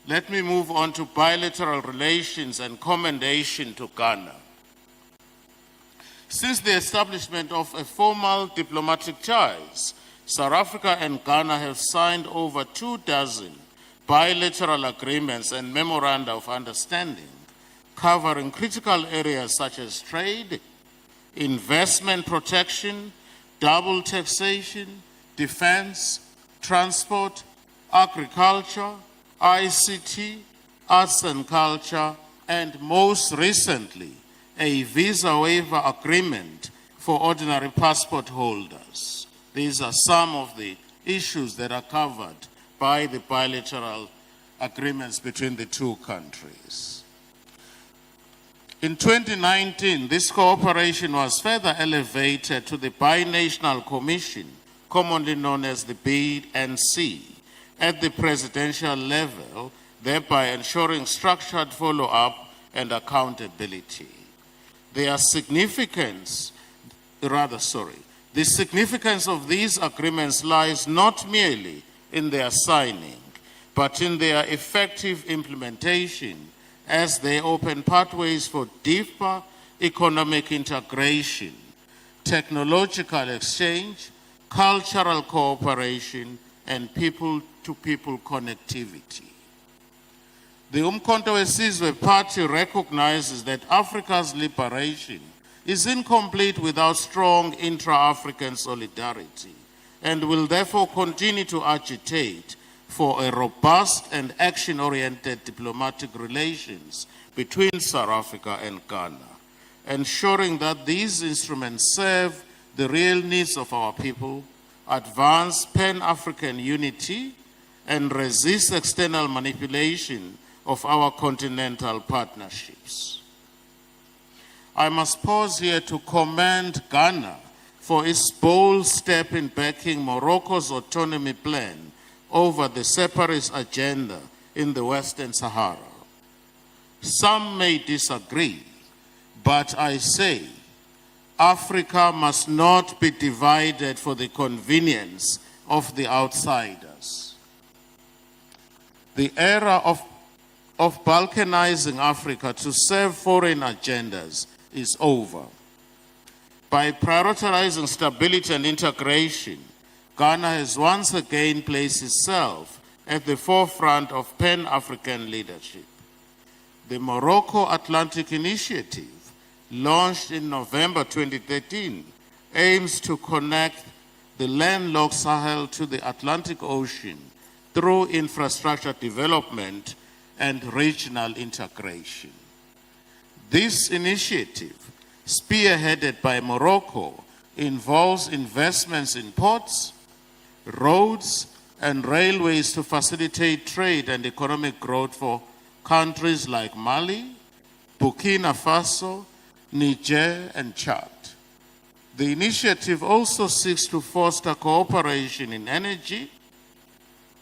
Let me move on to bilateral relations and commendation to Ghana. Since the establishment of a formal diplomatic ties, South Africa and Ghana have signed over 24 bilateral agreements and memoranda of understanding covering critical areas such as trade, investment protection, double taxation, defense, transport, agriculture, ICT, arts and culture, and most recently, a visa waiver agreement for ordinary passport holders. These are some of the issues that are covered by the bilateral agreements between the two countries. In 2019, this cooperation was further elevated to the Binational Commission, commonly known as the BNC, at the presidential level, thereby ensuring structured follow-up and accountability. The significance of these agreements lies not merely in their signing, but in their effective implementation as they open pathways for deeper economic integration, technological exchange, cultural cooperation, and people-to-people connectivity. The Umkhonto weSizwe Party recognizes that Africa's liberation is incomplete without strong intra-African solidarity and will therefore continue to agitate for a robust and action-oriented diplomatic relations between South Africa and Ghana, ensuring that these instruments serve the real needs of our people, advance Pan-African unity, and resist external manipulation of our continental partnerships. I must pause here to commend Ghana for its bold step in backing Morocco's autonomy plan over the separatist agenda in the Western Sahara. Some may disagree, but I say Africa must not be divided for the convenience of the outsiders. The era of balkanizing Africa to serve foreign agendas is over. By prioritizing stability and integration, Ghana has once again placed itself at the forefront of Pan-African leadership. The Morocco Atlantic Initiative, launched in November 2013, aims to connect the landlocked Sahel to the Atlantic Ocean through infrastructure development and regional integration. This initiative, spearheaded by Morocco, involves investments in ports, roads, and railways to facilitate trade and economic growth for countries like Mali, Burkina Faso, Niger, and Chad. The initiative also seeks to foster cooperation in energy,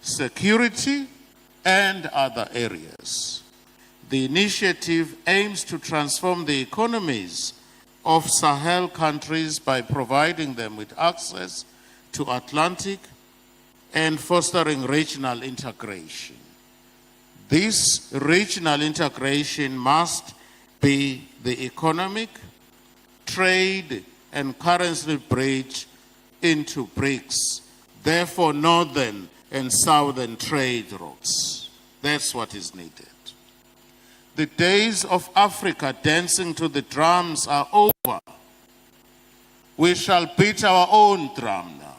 security, and other areas. The initiative aims to transform the economies of Sahel countries by providing them with access to Atlantic and fostering regional integration. This regional integration must be the economic, trade, and currency bridge into BRICS, therefore northern and southern trade routes. That's what is needed. The days of Africa dancing to the drums are over. We shall beat our own drum now.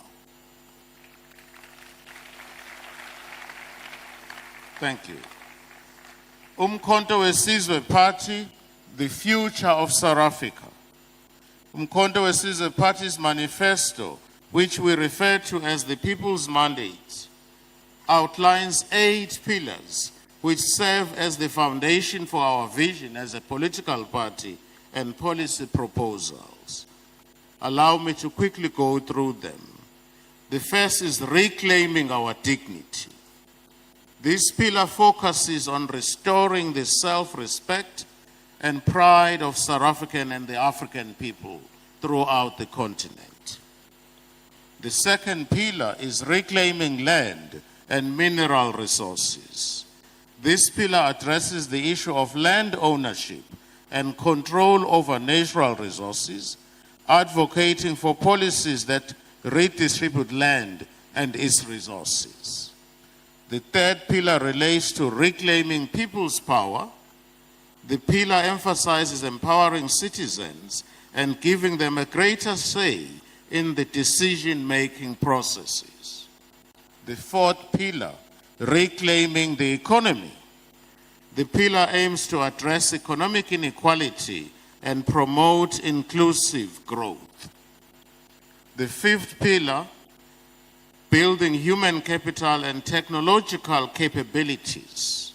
Thank you. Umkhonto weSizwe Party, the future of South Africa. Umkhonto weSizwe Party's manifesto, which we refer to as the People's Mandate, outlines 8 pillars which serve as the foundation for our vision as a political party and policy proposals. Allow me to quickly go through them. The first is reclaiming our dignity. This pillar focuses on restoring the self-respect and pride of South African and the African people throughout the continent. The second pillar is reclaiming land and mineral resources. This pillar addresses the issue of land ownership and control over natural resources, advocating for policies that redistribute land and its resources. The third pillar relates to reclaiming people's power. The pillar emphasizes empowering citizens and giving them a greater say in the decision-making processes. The fourth pillar, reclaiming the economy. The pillar aims to address economic inequality and promote inclusive growth. The fifth pillar, building human capital and technological capabilities.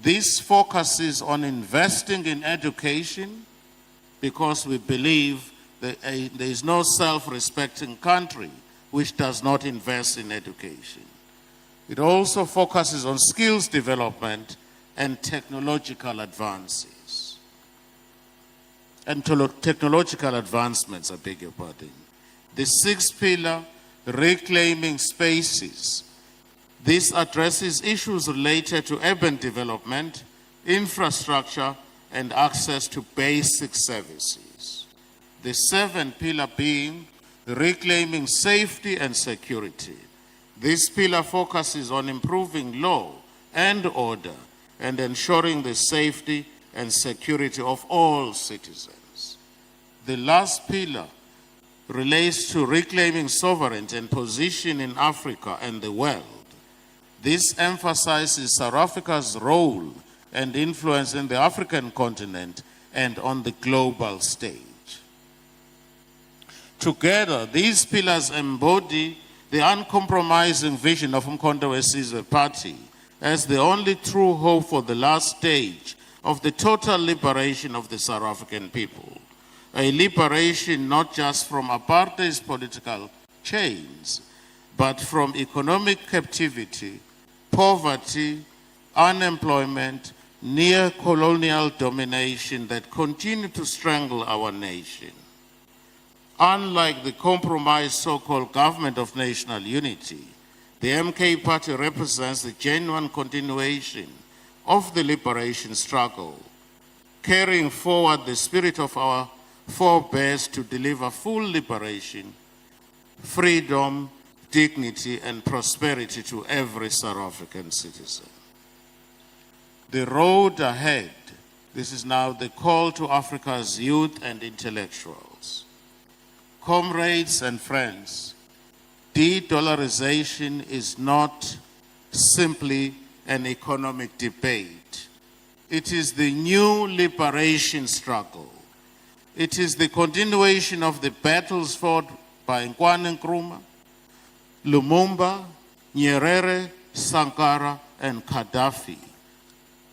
This focuses on investing in education because we believe that there is no self-respecting country which does not invest in education. It also focuses on skills development and technological advances. Technological advancements, I beg your pardon. The sixth pillar, reclaiming spaces. This addresses issues related to urban development, infrastructure, and access to basic services. The seventh pillar being reclaiming safety and security. This pillar focuses on improving law and order and ensuring the safety and security of all citizens. The last pillar relates to reclaiming sovereignty and position in Africa and the world. This emphasizes South Africa's role and influence in the African continent and on the global stage. Together, these pillars embody the uncompromising vision of Mkhonto weSizwe Party as the only true hope for the last stage of the total liberation of the South African people. A liberation not just from apartheid's political chains, but from economic captivity, poverty, unemployment, near-colonial domination that continue to strangle our nation. Unlike the compromised so-called government of national unity, the MK Party represents the genuine continuation of the liberation struggle, carrying forward the spirit of our forebears to deliver full liberation, freedom, dignity, and prosperity to every South African citizen. The road ahead, this is now the call to Africa's youth and intellectuals. Comrades and friends, de-dollarization is not simply an economic debate. It is the new liberation struggle. It is the continuation of the battles fought by Nkwane Nkrumah, Lumumba, Nyerere, Sankara, and Gaddafi,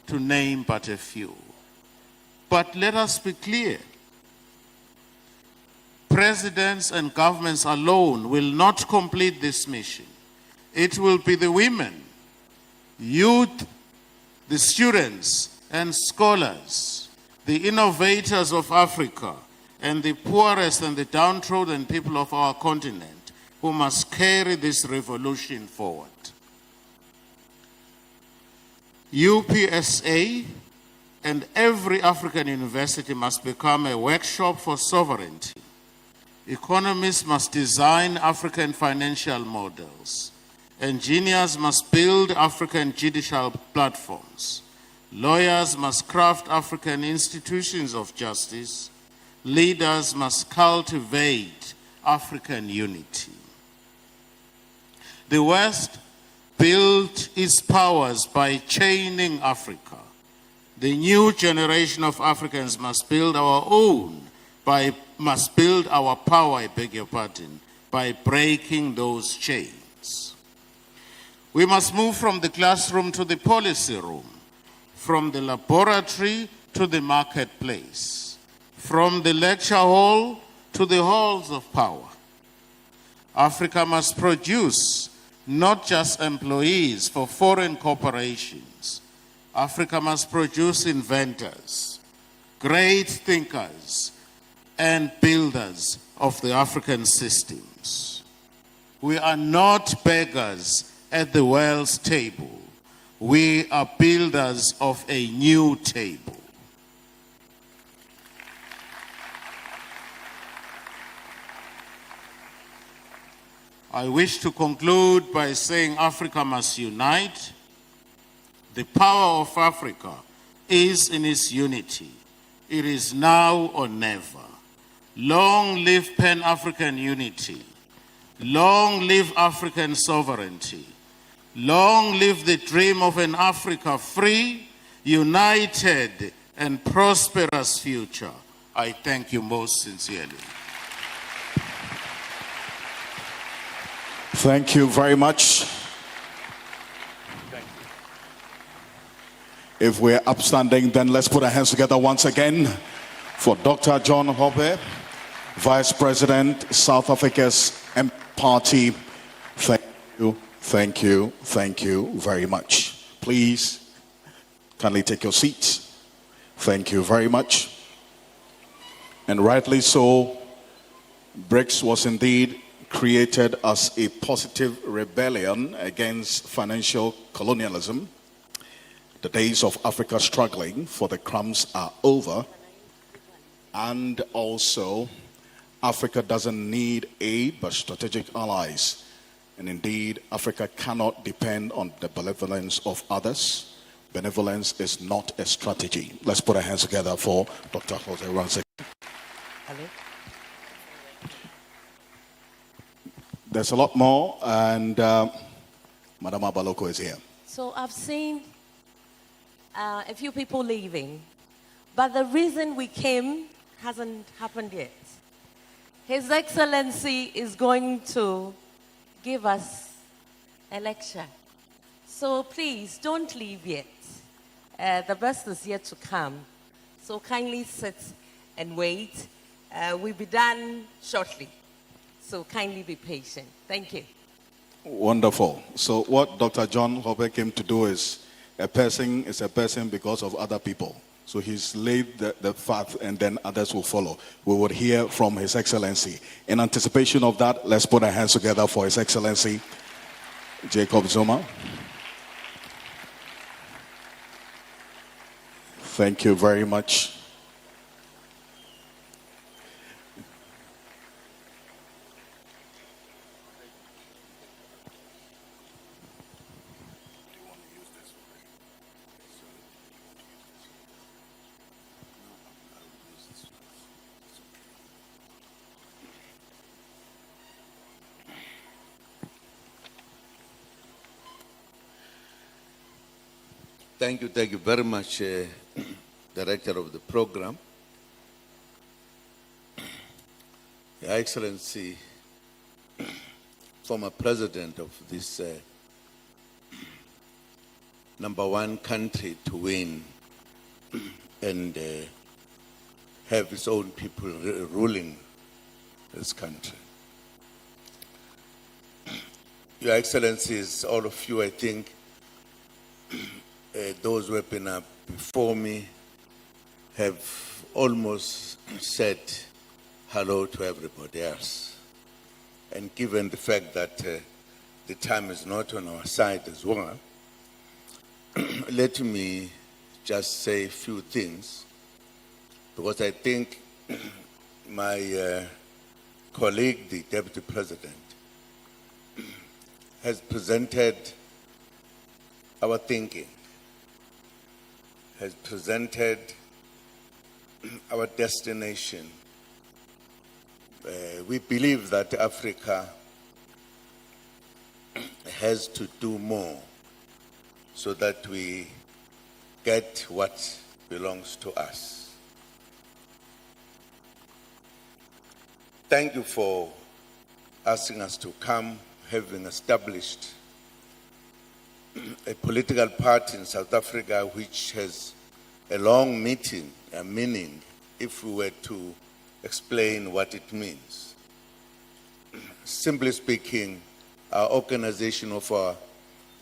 to name but a few. But let us be clear. Presidents and governments alone will not complete this mission. It will be the women, youth, the students and scholars, the innovators of Africa, and the poorest and the downtrodden people of our continent who must carry this revolution forward. UPSA and every African university must become a workshop for sovereignty. Economists must design African financial models. Engineers must build African judicial platforms. Lawyers must craft African institutions of justice. Leaders must cultivate African unity. The West built its powers by chaining Africa. The new generation of Africans must build our own, must build our power, by breaking those chains. We must move from the classroom to the policy room, from the laboratory to the marketplace, from the lecture hall to the halls of power. Africa must produce not just employees for foreign corporations. Africa must produce inventors, great thinkers, and builders of the African systems. We are not beggars at the world's table. We are builders of a new table. I wish to conclude by saying Africa must unite. The power of Africa is in its unity. It is now or never. Long live Pan-African unity. Long live African sovereignty. Long live the dream of an Africa free, united, and prosperous future. I thank you most sincerely. Thank you very much. If we're upstanding, then let's put our hands together once again for Dr. John Hoppe, Vice President, South Africa's MP Party. Thank you, thank you, thank you very much. Please, kindly take your seats. Thank you very much. And rightly so, BRICS was indeed created as a positive rebellion against financial colonialism. The days of Africa struggling for the crumbs are over. And also, Africa doesn't need aid but strategic allies. And indeed, Africa cannot depend on the benevolence of others. Benevolence is not a strategy. Let's put our hands together for Dr. Jose Ranzik. Hello. There's a lot more, and Madam Abaloko is here. So I've seen a few people leaving, but the reason we came hasn't happened yet. His Excellency is going to give us a lecture. So please don't leave yet. The best is yet to come. So kindly sit and wait. We'll be done shortly. So kindly be patient. Thank you. Wonderful. So what Dr. John Hoppe came to do is a person is a person because of other people. So he's laid the path and then others will follow. We would hear from His Excellency. In anticipation of that, let's put our hands together for His Excellency Jacob Zuma. Thank you very much. Thank you very much, Director of the Program. Your Excellency, former President of this #1 country to win and have its own people ruling this country. Your Excellencies, all of you, I think, those who have been up before me have almost said hello to everybody else. And given the fact that the time is not on our side as well, let me just say a few things, because I think my colleague, the Deputy President, has presented our thinking, has presented our destination. We believe that Africa has to do more so that we get what belongs to us. Thank you for asking us to come, having established a political party in South Africa which has a long meaning if we were to explain what it means. Simply speaking, our organization of our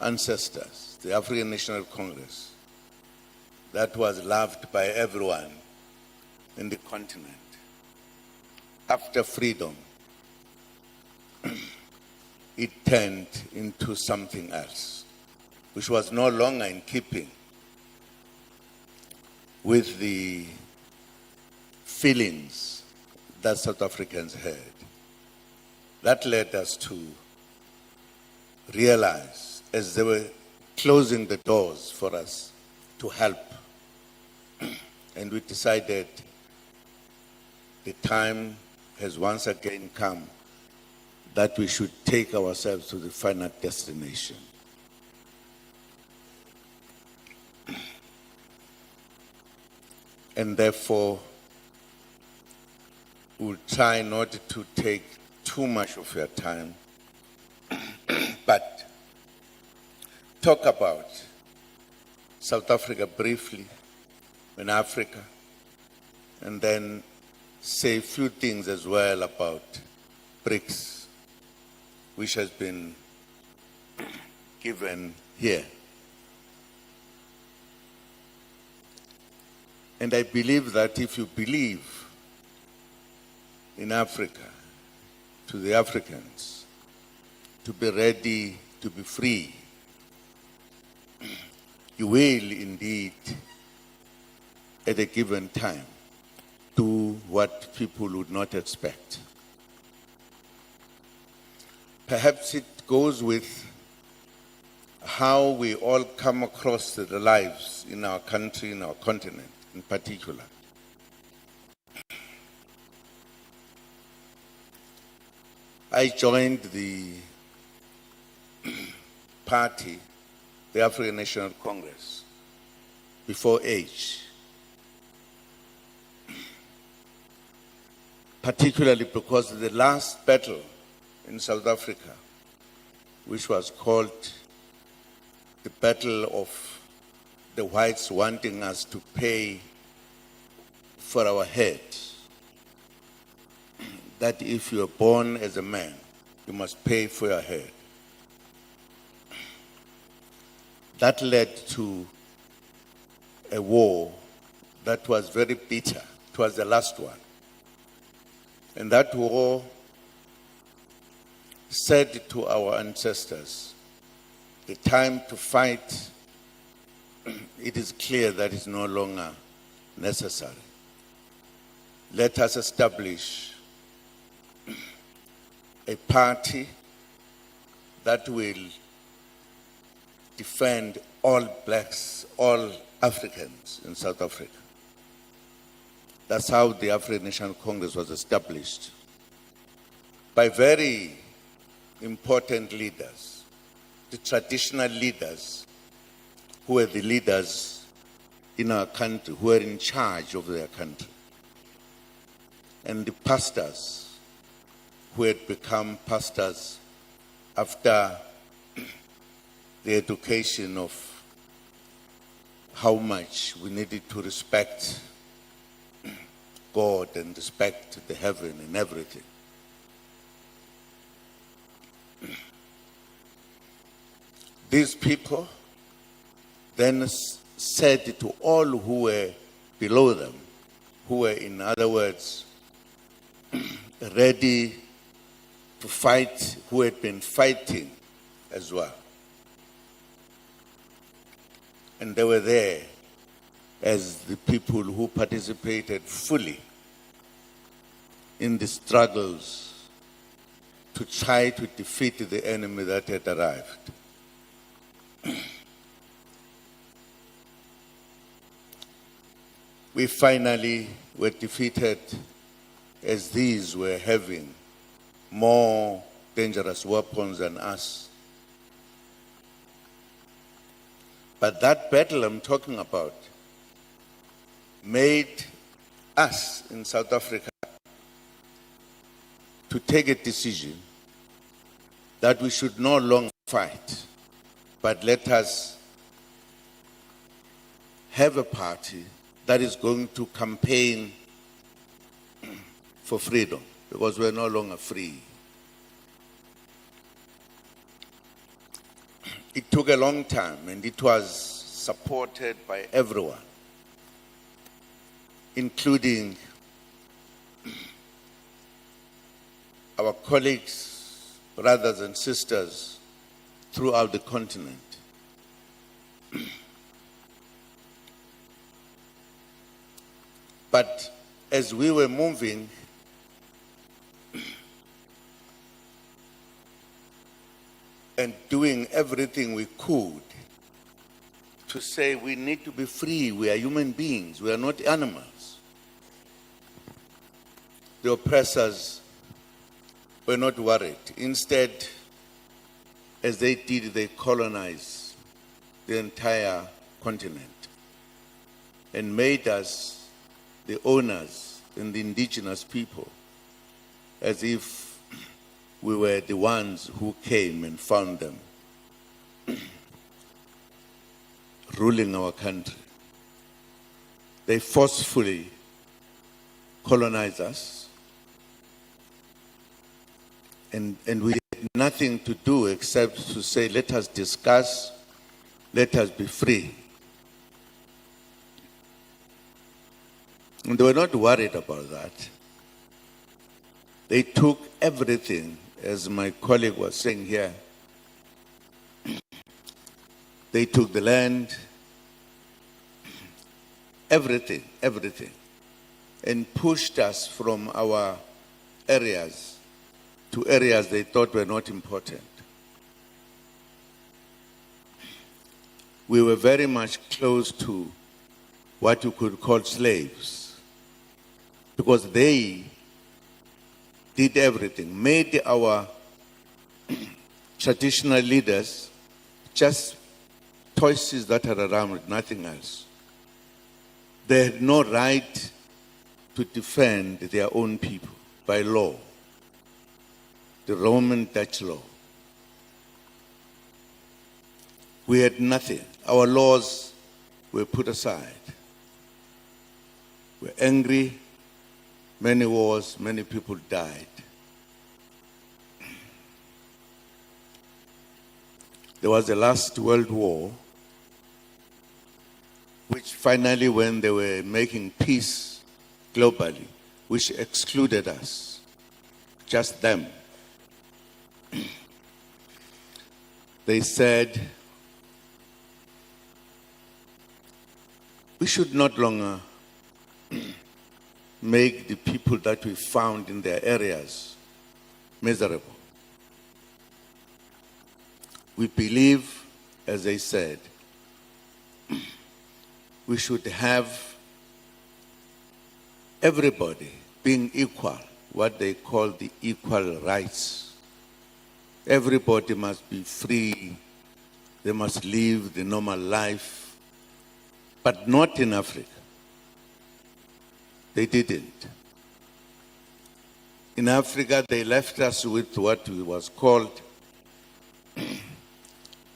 ancestors, the African National Congress, that was loved by everyone in the continent. After freedom, it turned into something else, which was no longer in keeping with the feelings that South Africans had. That led us to realize, as they were closing the doors for us, to help. And we decided the time has once again come that we should take ourselves to the final destination. And therefore, we'll try not to take too much of your time, but talk about South Africa briefly, in Africa, and then say a few things as well about BRICS, which has been given here. And I believe that if you believe in Africa, to the Africans, to be ready to be free, you will indeed, at a given time, do what people would not expect. Perhaps it goes with how we all come across the lives in our country, in our continent in particular. I joined the party, the African National Congress, before age, particularly because the last battle in South Africa which was called the Battle of the Whites wanting us to pay for our head. That if you are born as a man, you must pay for your head. That led to a war that was very bitter. It was the last one. And that war said to our ancestors, the time to fight, it is clear that it's no longer necessary. Let us establish a party that will defend all blacks, all Africans in South Africa. That's how the African National Congress was established, by very important leaders, the traditional leaders who were the leaders in our country, who were in charge of their country, and the pastors who had become pastors after the education of how much we needed to respect God and respect the heaven and everything. These people then said to all who were below them, who were, in other words, ready to fight, who had been fighting as well. And they were there as the people who participated fully in the struggles to try to defeat the enemy that had arrived. We finally were defeated, as these were having more dangerous weapons than us. But that battle I'm talking about made us in South Africa to take a decision that we should no longer fight, but let us have a party that is going to campaign for freedom, because we're no longer free. It took a long time, and it was supported by everyone, including our colleagues, brothers and sisters throughout the continent. But as we were moving, and doing everything we could to say we need to be free, we are human beings, we are not animals. The oppressors were not worried. Instead, as they did, they colonized the entire continent and made us the owners and the indigenous people, as if we were the ones who came and found them ruling our country. They forcefully colonized us, and we had nothing to do except to say, let us discuss, let us be free. And they were not worried about that. They took everything, as my colleague was saying here. They took the land, everything, and pushed us from our areas to areas they thought were not important. We were very much close to what you could call slaves, because they did everything, made our traditional leaders just toys that are around, nothing else. They had no right to defend their own people by law, the Roman Dutch law. We had nothing. Our laws were put aside. We're angry. Many wars, many people died. There was the last World War, which finally, when they were making peace globally, which excluded us, just them, they said, we should not longer make the people that we found in their areas miserable. We believe, as they said, we should have everybody being equal, what they call the equal rights. Everybody must be free. They must live the normal life, but not in Africa. They didn't. In Africa, they left us with what was called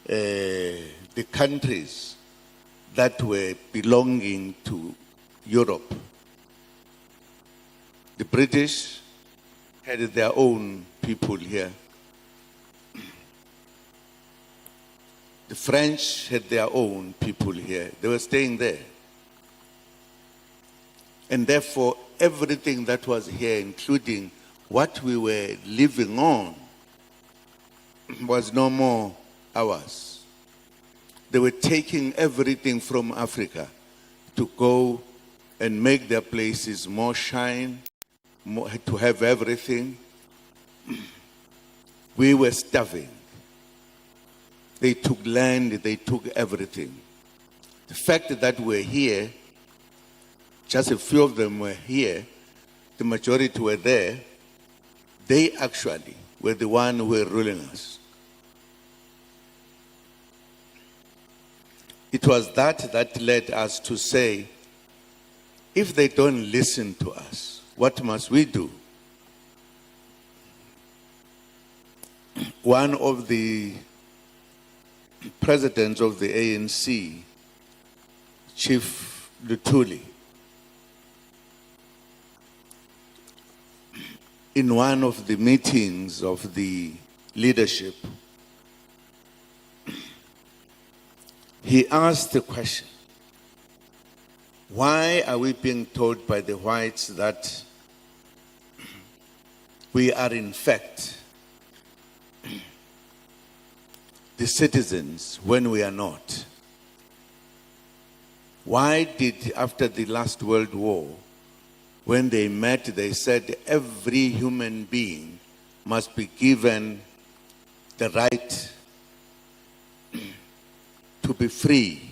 the countries that were belonging to Europe. The British had their own people here. The French had their own people here. They were staying there. And therefore, everything that was here, including what we were living on, was no more ours. They were taking everything from Africa to go and make their places more shine, more, to have everything. We were starving. They took land, they took everything. The fact that we're here, just a few of them were here, the majority were there, they actually were the ones who were ruling us. It was that led us to say, if they don't listen to us, what must we do? One of the presidents of the ANC, Chief Lutuli, in one of the meetings of the leadership, he asked the question, why are we being told by the whites that we are in fact the citizens when we are not? Why did, after the last World War, when they met, they said every human being must be given the right to be free,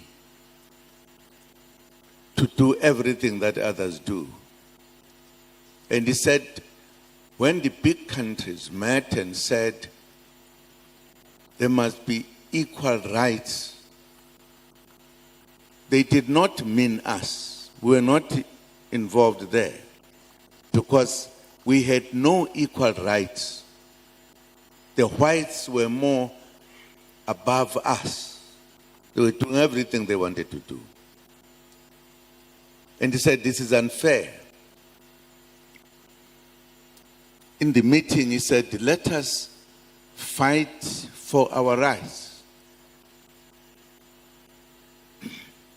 to do everything that others do? And he said, when the big countries met and said there must be equal rights, they did not mean us. We were not involved there because we had no equal rights. The whites were more above us. They were doing everything they wanted to do. And he said, this is unfair. In the meeting, he said, let us fight for our rights.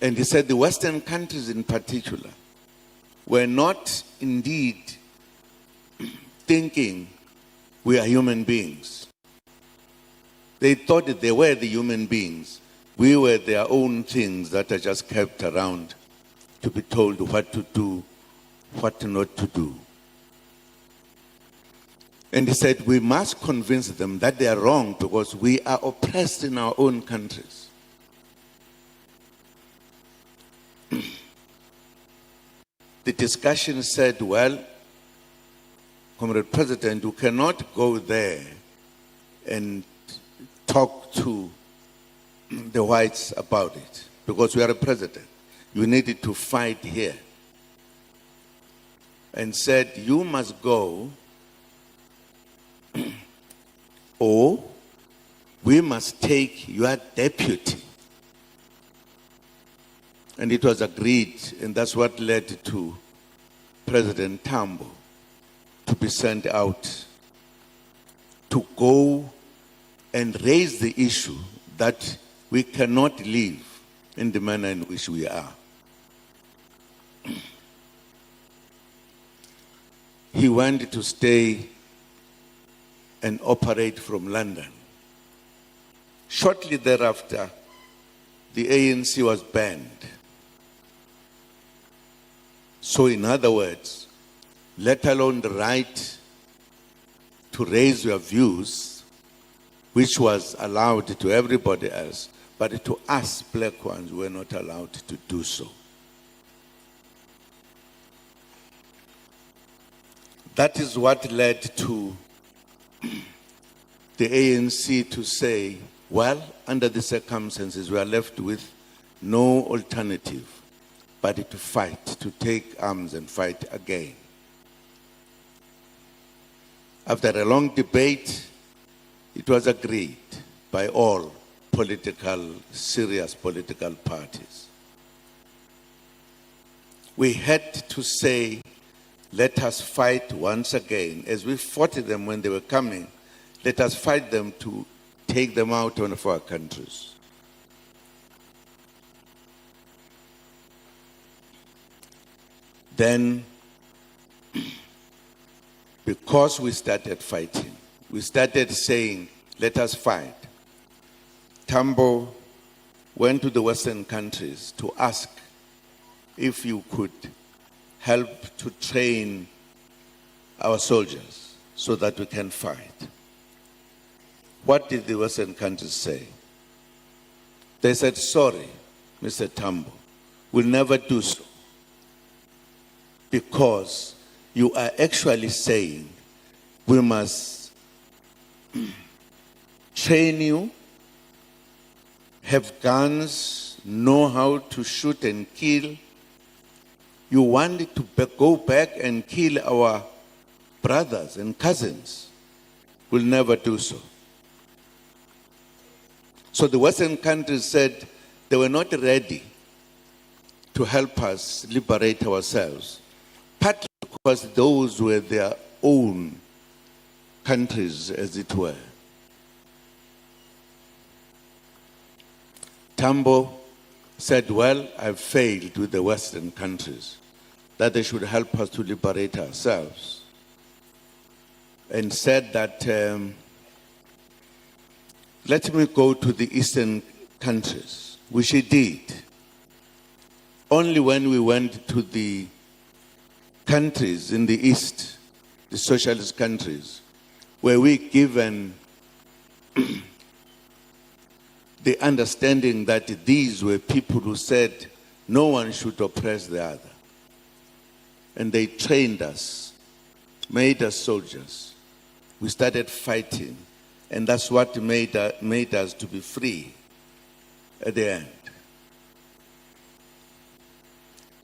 And he said the Western countries in particular were not indeed thinking we are human beings. They thought that they were the human beings. We were their own things that are just kept around to be told what to do, what not to do. And he said, we must convince them that they are wrong because we are oppressed in our own countries. The discussion said, well, Comrade President, you cannot go there and talk to the whites about it because we are a president. You needed to fight here. And said, you must go or we must take your deputy And it was agreed, and that's what led to President Tambo to be sent out to go and raise the issue that we cannot live in the manner in which we are. He went to stay and operate from London. Shortly thereafter, the ANC was banned. So in other words, let alone the right to raise your views, which was allowed to everybody else, but to us black ones, we were not allowed to do so. That is what led to the ANC to say, well, under the circumstances, we are left with no alternative but to fight, to take arms and fight again. After a long debate, it was agreed by all serious political parties. We had to say, let us fight once again. As we fought them when they were coming, let us fight them to take them out of our countries. Then, because we started fighting, we started saying, let us fight. Tambo went to the Western countries to ask if you could help to train our soldiers so that we can fight. What did the Western countries say? They said, sorry, Mr. Tambo, we'll never do so, because you are actually saying we must train you, have guns, know how to shoot and kill. You want to go back and kill our brothers and cousins. We'll never do so. So the Western countries said they were not ready to help us liberate ourselves, partly because those were their own countries, as it were. Tambo said, well, I've failed with the Western countries, that they should help us to liberate ourselves. And said that, let me go to the Eastern countries, which he did. Only when we went to the countries in the East, the socialist countries, were we given the understanding that these were people who said no one should oppress the other. And they trained us, made us soldiers. We started fighting, and that's what made us to be free at the end.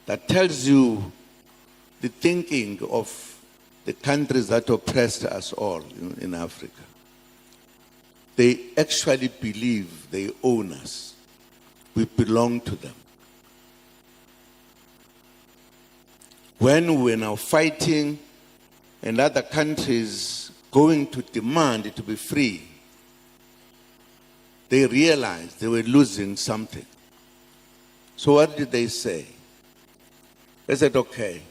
That tells you the thinking of the countries that oppressed us all in Africa. They actually believe they own us. We belong to them. When we're now fighting and other countries going to demand to be free, they realized they were losing something. So what did they say? They said, okay,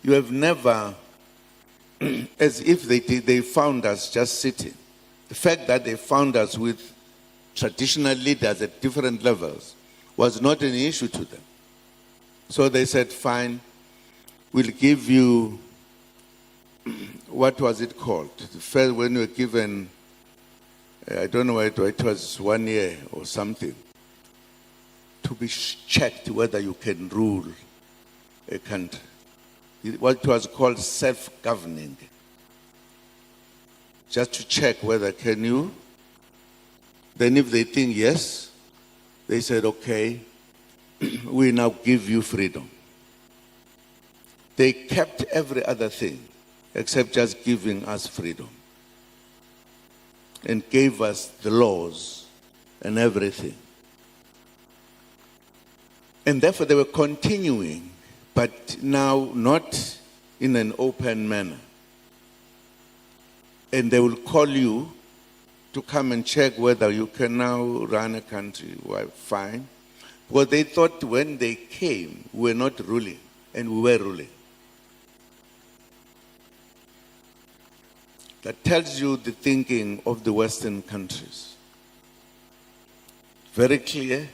you have never, as if they found us just sitting. The fact that they found us with traditional leaders at different levels was not an issue to them. So they said, fine, we'll give you, what was it called? The first, when you were given, I don't know whether it was 1 year or something, to be checked whether you can rule a country. What was called self-governing. Just to check whether can you. Then if they think yes, they said, okay, we now give you freedom. They kept every other thing except just giving us freedom, and gave us the laws and everything. And therefore they were continuing, but now not in an open manner. And they will call you to come and check whether you can now run a country. Well, fine. Because they thought when they came, we were not ruling, and we were ruling. That tells you the thinking of the Western countries. Very clear.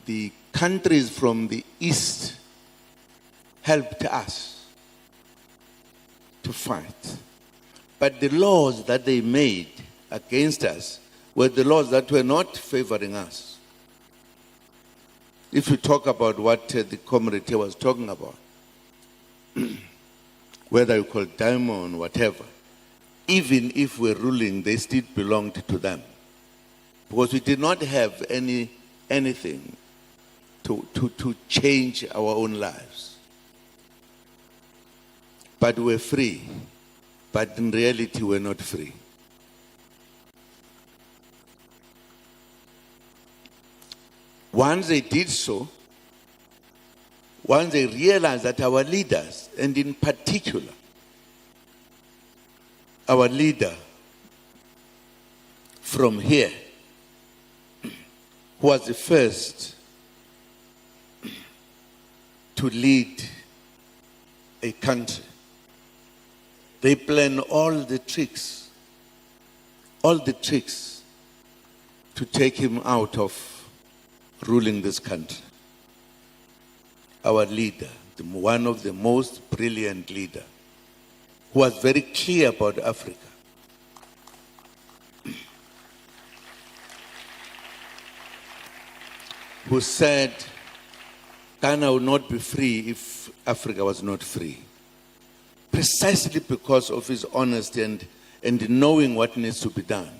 The countries from the East helped us to fight. But the laws that they made against us were the laws that were not favoring us. If you talk about what the comrade here was talking about, whether you call it diamond, whatever, even if we're ruling, they still belonged to them. Because we did not have anything to change our own lives. But we're free. But in reality, we're not free. Once they did so, once they realized that our leaders, and in particular, our leader from here, who was the first to lead a country, they plan all the tricks to take him out of ruling this country. Our leader, one of the most brilliant leaders, who was very clear about Africa. Who said, Ghana would not be free if Africa was not free. Precisely because of his honesty and knowing what needs to be done.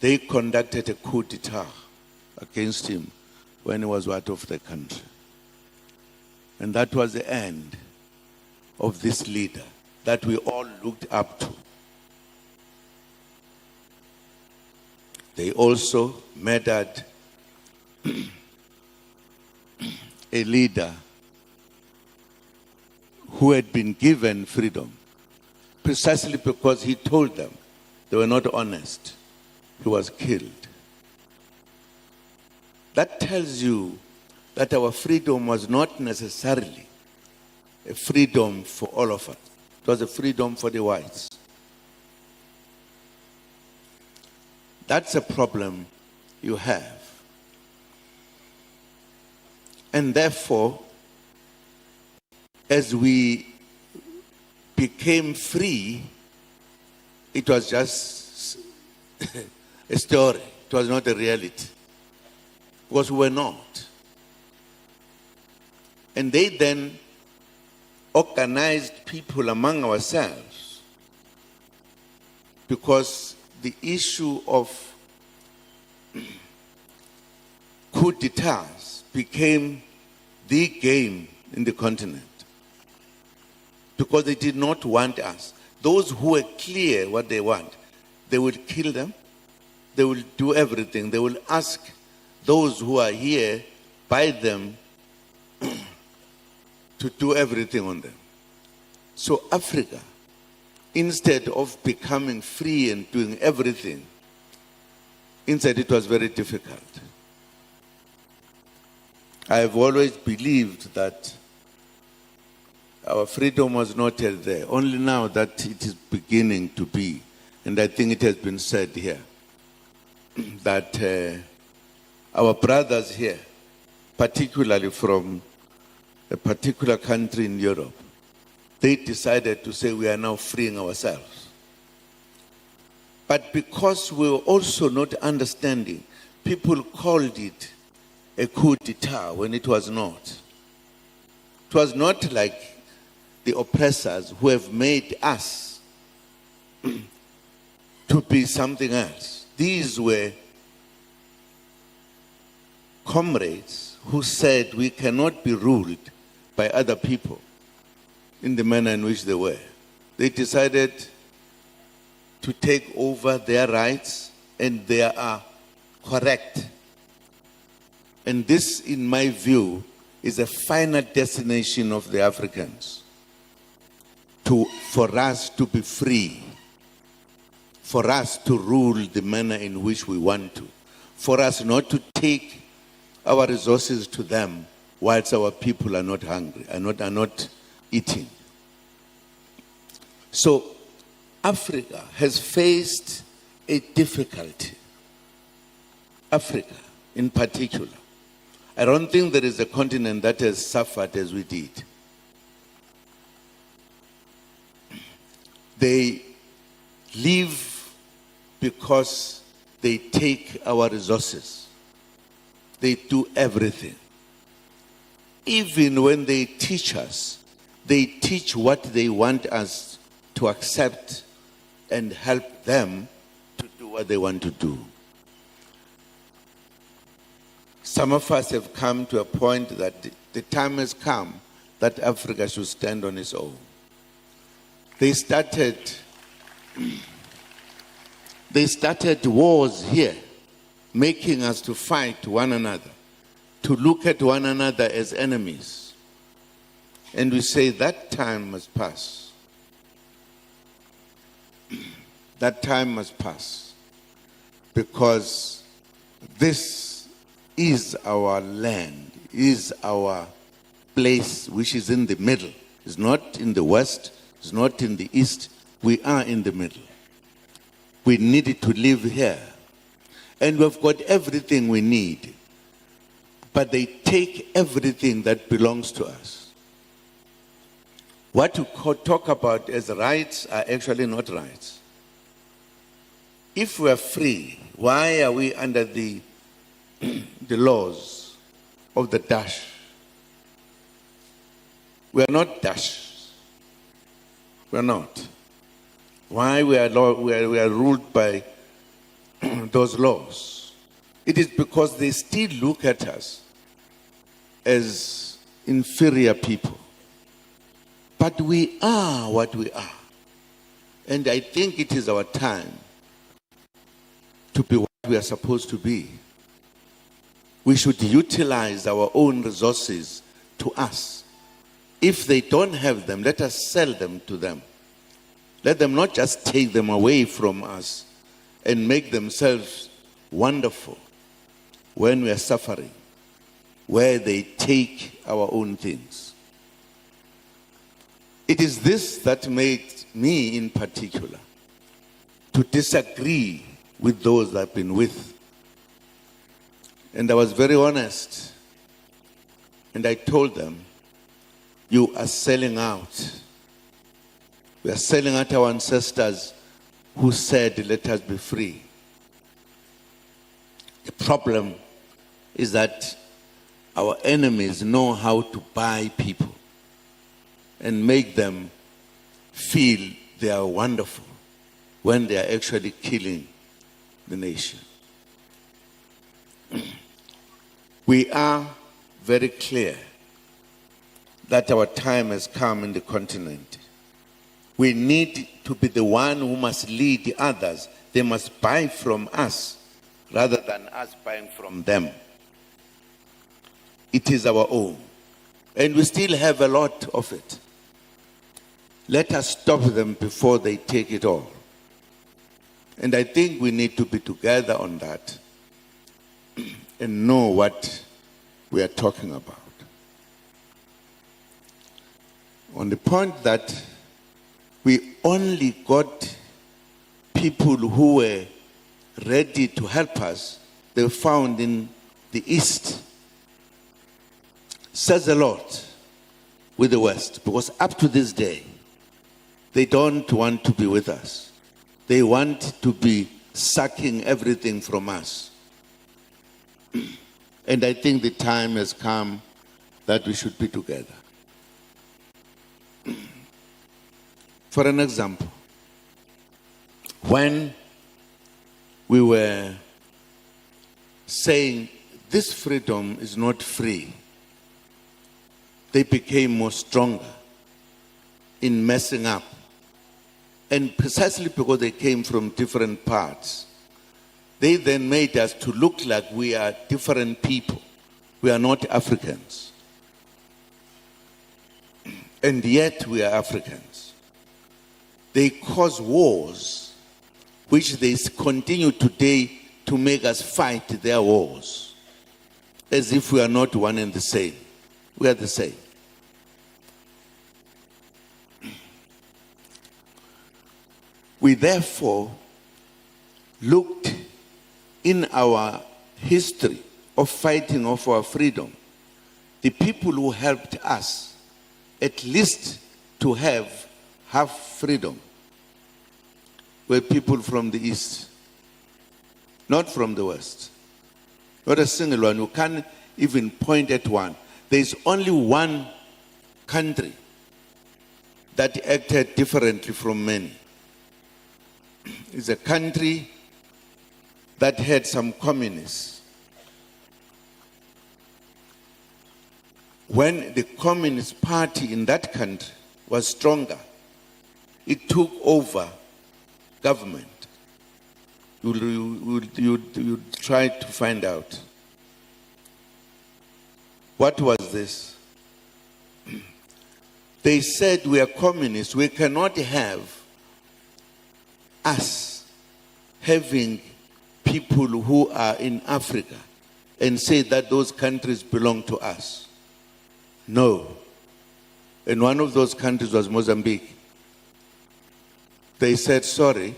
They conducted a coup d'etat against him when he was out of the country. And that was the end of this leader that we all looked up to. They also murdered a leader who had been given freedom precisely because he told them they were not honest. He was killed. That tells you that our freedom was not necessarily a freedom for all of us. It was a freedom for the whites. That's a problem you have. And therefore, as we became free, it was just a story. It was not a reality. Because we were not. And they then organized people among ourselves, because the issue of coup d'etats became the game in the continent, because they did not want us. Those who were clear what they want, they will kill them, they will do everything, they will ask those who are here by them to do everything on them. So Africa, instead of becoming free and doing everything, instead it was very difficult. I have always believed that our freedom was not yet there, only now that it is beginning to be. And I think it has been said here that our brothers here, particularly from a particular country in Europe, they decided to say we are now freeing ourselves. But because we were also not understanding, people called it a coup d'etat when it was not. It was not like the oppressors who have made us to be something else. These were comrades who said we cannot be ruled by other people in the manner in which they were. They decided to take over their rights, and they are correct. And this, in my view, is a final destination of the Africans. For us to be free, for us to rule the manner in which we want to, for us not to take our resources to them whilst our people are not hungry, are not eating. So Africa has faced a difficulty. Africa in particular. I don't think there is a continent that has suffered as we did. They live because they take our resources. They do everything. Even when they teach us, they teach what they want us to accept and help them to do what they want to do. Some of us have come to a point that the time has come that Africa should stand on its own. They started wars here, making us to fight one another, to look at one another as enemies. And we say that time must pass. That time must pass. Because this is our land, is our place which is in the middle. It's not in the west, it's not in the east. We are in the middle. We need to live here. And we've got everything we need. But they take everything that belongs to us. What you talk about as rights are actually not rights. If we are free, why are we under the laws of the Dutch? We are not Dutch. We are not. Why we are ruled by those laws? It is because they still look at us as inferior people. But we are what we are. And I think it is our time to be what we are supposed to be. We should utilize our own resources to us. If they don't have them, let us sell them to them. Let them not just take them away from us and make themselves wonderful when we are suffering, where they take our own things. It is this that made me in particular to disagree with those I've been with. And I was very honest. And I told them, you are selling out. We are selling out our ancestors who said, let us be free. The problem is that our enemies know how to buy people and make them feel they are wonderful when they are actually killing the nation. We are very clear that our time has come in the continent. We need to be the one who must lead the others. They must buy from us rather than us buying from them. It is our own. And we still have a lot of it. Let us stop them before they take it all. And I think we need to be together on that and know what we are talking about. On the point that we only got people who were ready to help us, they were found in the East. Says a lot with the West, because up to this day, they don't want to be with us. They want to be sucking everything from us. And I think the time has come that we should be together. For an example, when we were saying this freedom is not free, they became more stronger in messing up. And precisely because they came from different parts, they then made us to look like we are different people We are not Africans. And yet we are Africans. They cause wars, which they continue today to make us fight their wars, as if we are not one and the same. We are the same. We therefore looked in our history of fighting of our freedom, the people who helped us at least to have half freedom were people from the East, not from the West. Not a single one. You can't even point at one. There is only one country that acted differently from many. It's a country that had some communists. When the Communist Party in that country was stronger, it took over government. You try to find out. What was this? They said, we are communists. We cannot have us having people who are in Africa and say that those countries belong to us. No. And one of those countries was Mozambique. They said, sorry,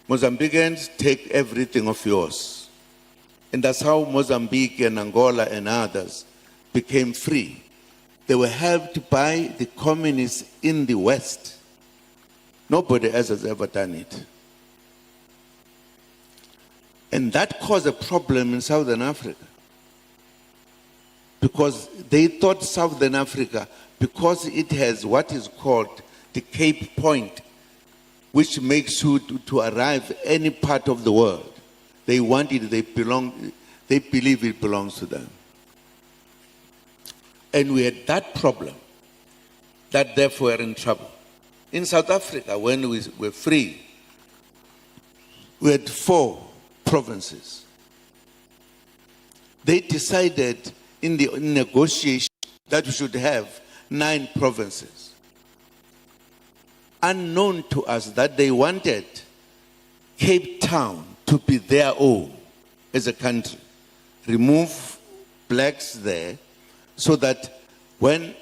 Mozambicans, take everything of yours. And that's how Mozambique and Angola and others became free. They were helped by the communists in the West. Nobody else has ever done it. And that caused a problem in Southern Africa. Because they thought Southern Africa, because it has what is called the Cape Point, which makes you to arrive any part of the world. They want it, they believe it belongs to them. And we had that problem, that therefore we're in trouble. In South Africa, when we were free, we had 4 provinces. They decided in the negotiation that we should have 9 provinces. Unknown to us that they wanted Cape Town to be their own as a country. Remove blacks there so that when,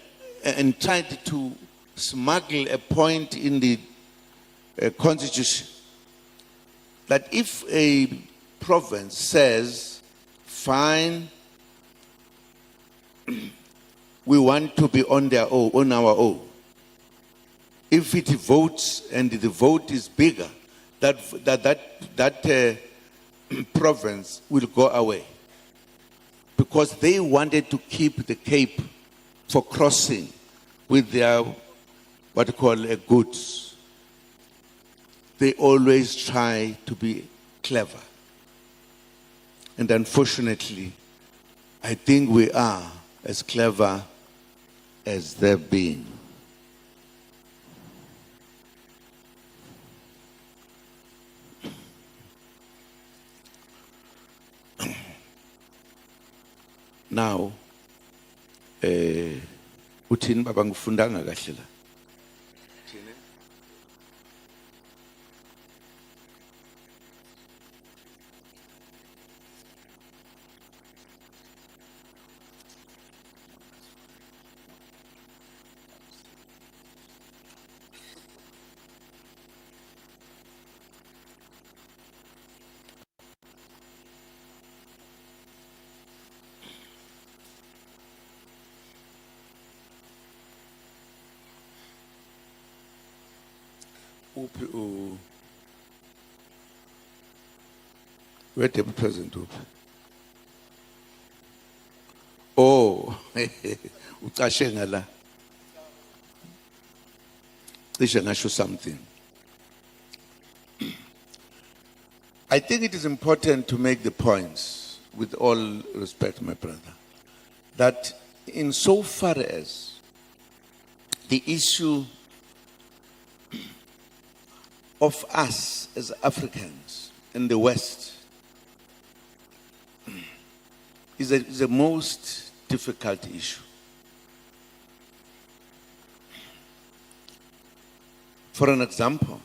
and tried to smuggle a point in the constitution that if a province says, fine, we want to be on their own, on our own. If it votes and the vote is bigger, that province will go away. Because they wanted to keep the Cape for crossing with their, what you call, goods. They always try to be clever. And unfortunately, I think we are as clever as they've been. Now, uthini baba ngifundanga kahle la. Where the president? Oh, ucashe la. They should show something. I think it is important to make the points, with all respect, my brother, that insofar as the issue of us as Africans in the West is the most difficult issue. For an example,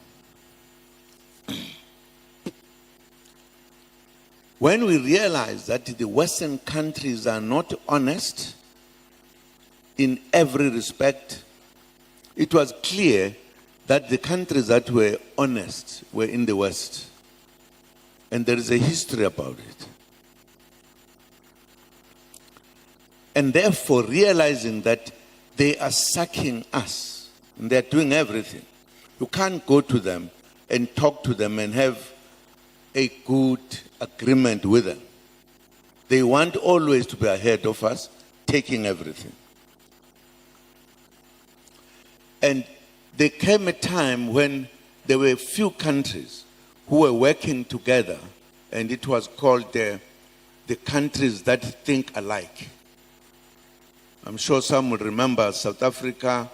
when we realize that the Western countries are not honest in every respect, it was clear that the countries that were honest were in the West. And there is a history about it. And therefore, realizing that they are sucking us, and they're doing everything. You can't go to them and talk to them and have a good agreement with them. They want always to be ahead of us, taking everything. And there came a time when there were a few countries who were working together, and it was called the countries that think alike. I'm sure some will remember South Africa,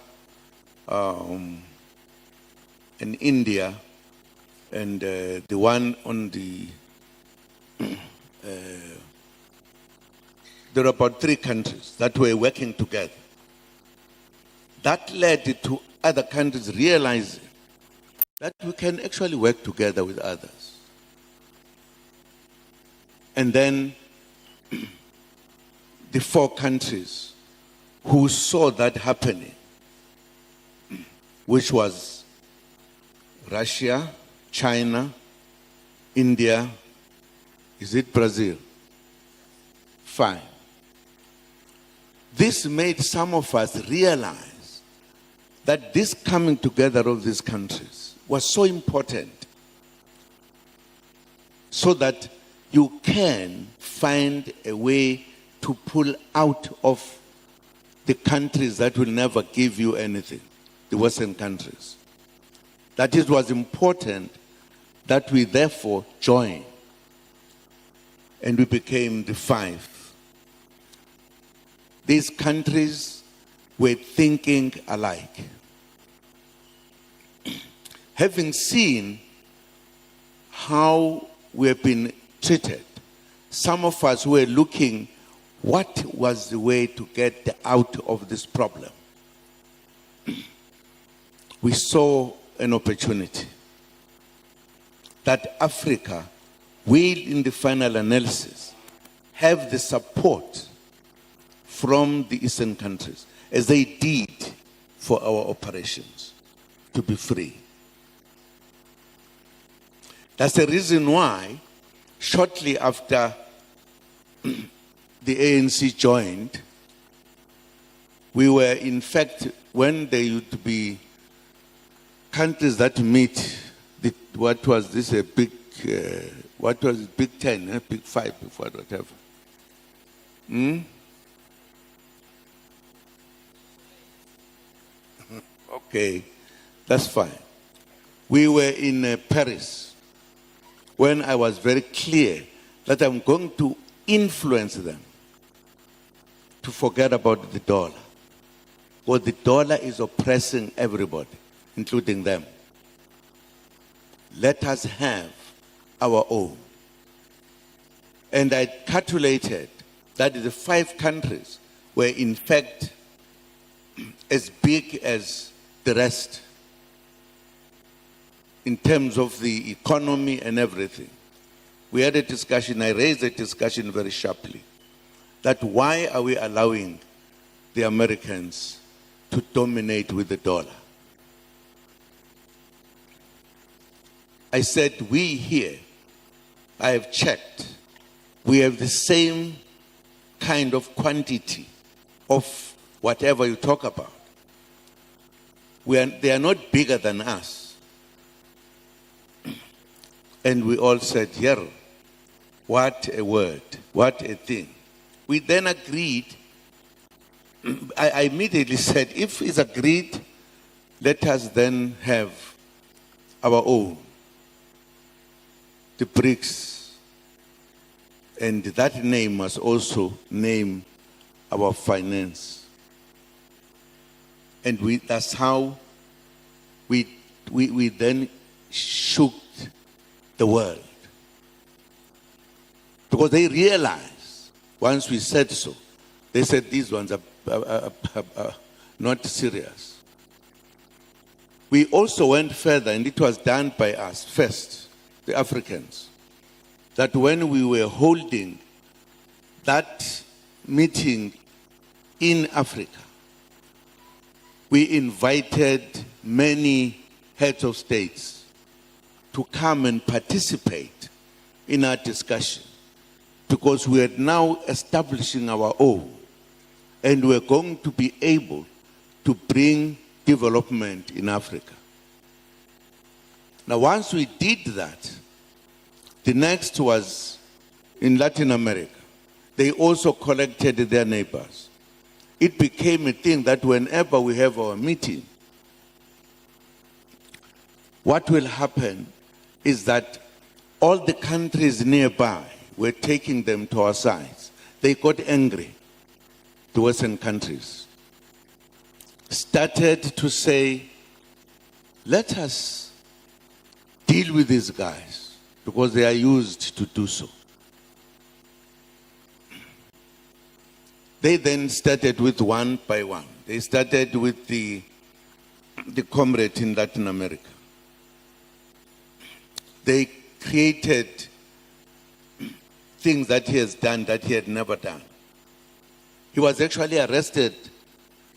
and India, and the one on the, there are about 3 countries that were working together. That led to other countries realizing that we can actually work together with others. And then the 4 countries who saw that happening, which was Russia, China, India, is it Brazil? Fine. This made some of us realize that this coming together of these countries was so important, so that you can find a way to pull out of the countries that will never give you anything, the Western countries. That it was important that we therefore join, and we became the 5. These countries were thinking alike. Having seen how we have been treated, some of us were looking what was the way to get out of this problem. We saw an opportunity that Africa will, in the final analysis, have the support from the Eastern countries, as they did for our operations, to be free. That's the reason why, shortly after the ANC joined, we were, in fact, when there used to be countries that meet, what was this, a big, what was it, Big 10, Big 5, before whatever. Okay, that's fine. We were in Paris when I was very clear that I'm going to influence them to forget about the dollar. Because the dollar is oppressing everybody, including them. Let us have our own. And I calculated that the 5 countries were in fact as big as the rest in terms of the economy and everything. We had a discussion, I raised a discussion very sharply, that why are we allowing the Americans to dominate with the dollar? I said, we here, I have checked, we have the same kind of quantity of whatever you talk about. They are not bigger than us. And we all said, yeah, what a word, what a thing. We then agreed, I immediately said, if it's agreed, let us then have our own, the BRICS. And that name must also name our finance. And that's how we then shook the world. Because they realized once we said so, they said these ones are not serious. We also went further, and it was done by us first, the Africans, that when we were holding that meeting in Africa, we invited many heads of states to come and participate in our discussion, because we are now establishing our own, and we're going to be able to bring development in Africa. Now, once we did that, the next was in Latin America. They also collected their neighbors. It became a thing that whenever we have our meeting, what will happen is that all the countries nearby, we're taking them to our sides. They got angry, the Western countries, started to say, let us deal with these guys, because they are used to do so. They then started with one by one. They started with the comrade in Latin America. They created things that he has done that he had never done. He was actually arrested,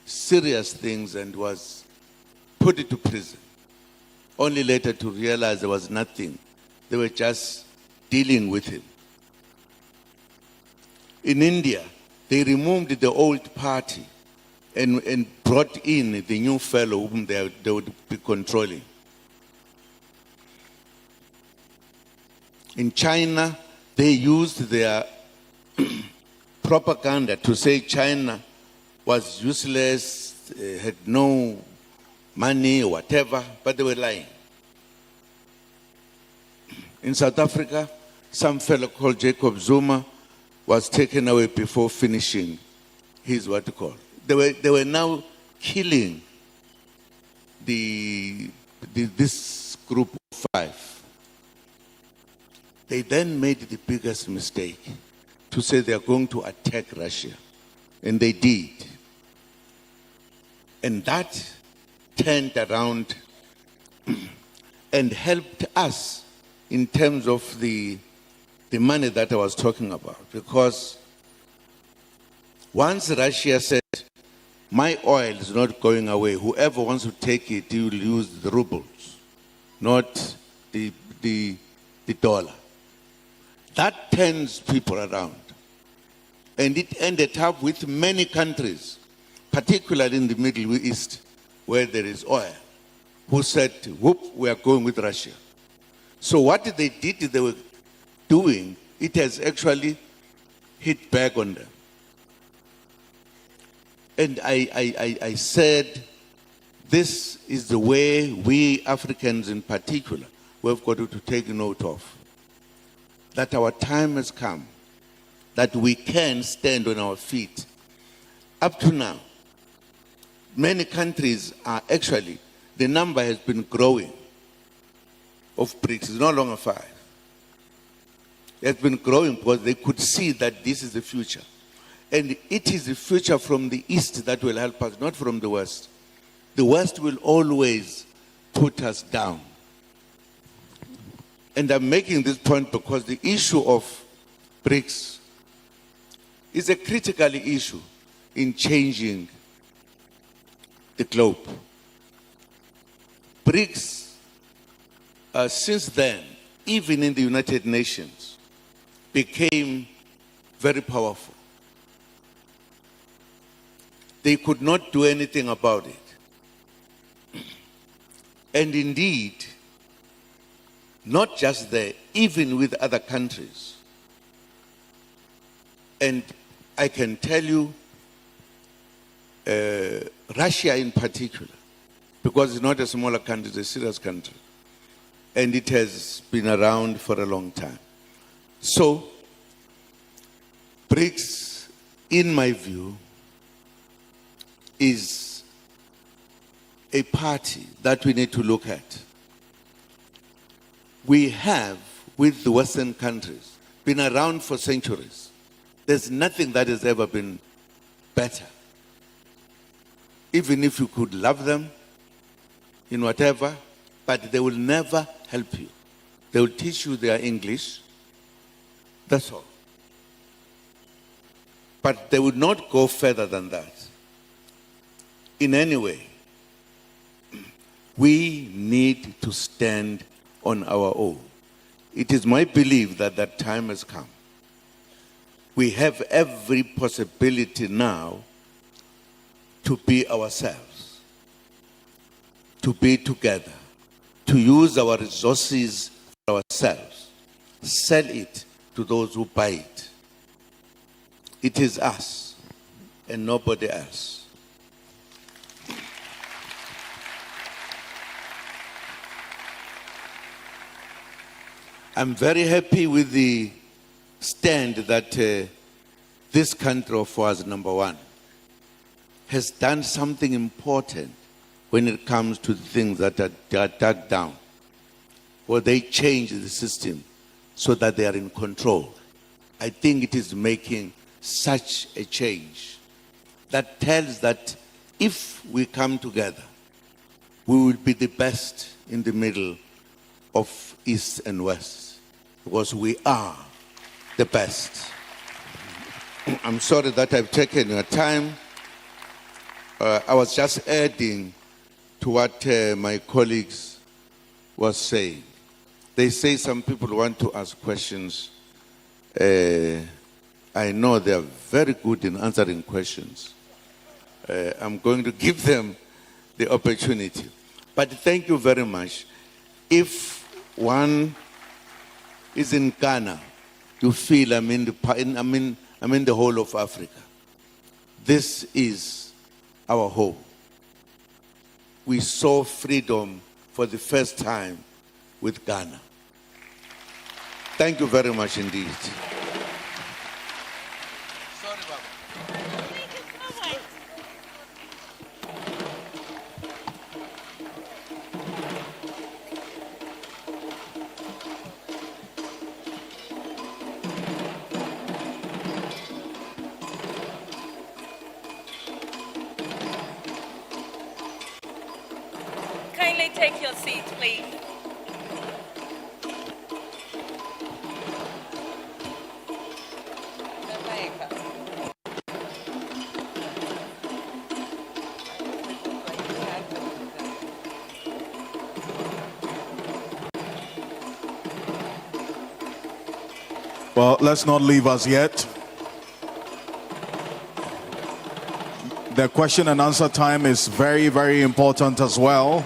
serious things, and was put into prison. Only later to realize there was nothing. They were just dealing with him. In India, they removed the old party and brought in the new fellow whom they would be controlling. In China, they used their propaganda to say China was useless, had no money or whatever, but they were lying. In South Africa, some fellow called Jacob Zuma was taken away before finishing his what you call. They were now killing this group of 5. They then made the biggest mistake to say they are going to attack Russia. And they did. And that turned around and helped us in terms of the money that I was talking about. Because once Russia said, my oil is not going away, whoever wants to take it, he will use the rubles, not the dollar. That turns people around. And it ended up with many countries, particularly in the Middle East, where there is oil, who said, whoop, we are going with Russia. So what they did, they were doing, it has actually hit back on them. And I said, this is the way we Africans in particular, we've got to take note of. That our time has come, that we can stand on our feet. Up to now, many countries are actually, the number has been growing of BRICS. It's no longer 5. It's been growing because they could see that this is the future. And it is the future from the East that will help us, not from the West. The West will always put us down. And I'm making this point because the issue of BRICS is a critical issue in changing the globe. BRICS, since then, even in the United Nations, became very powerful. They could not do anything about it. And indeed, not just there, even with other countries. And I can tell you, Russia in particular, because it's not a smaller country, it's a serious country. And it has been around for a long time. So, BRICS, in my view, is a party that we need to look at. We have, with the Western countries, been around for centuries. There's nothing that has ever been better. Even if you could love them in whatever, but they will never help you. They will teach you their English. That's all. But they would not go further than that. In any way, we need to stand on our own. It is my belief that that time has come. We have every possibility now to be ourselves, to be together, to use our resources for ourselves, sell it to those who buy it. It is us and nobody else. I'm very happy with the stand that this country of ours, number one, has done something important when it comes to the things that are dug down, or they change the system so that they are in control. I think it is making such a change that tells that if we come together, we will be the best in the middle of East and West, because we are the best. I'm sorry that I've taken your time. I was just adding to what my colleagues was saying. They say some people want to ask questions. I know they are very good in answering questions. I'm going to give them the opportunity. But thank you very much. If one is in Ghana, you feel I'm in the whole of Africa. This is our home. We saw freedom for the first time with Ghana. Thank you very much indeed. Sorry, Baba. Kindly take your seat, please. Well, let's not leave us yet. The question and answer time is very, very important as well.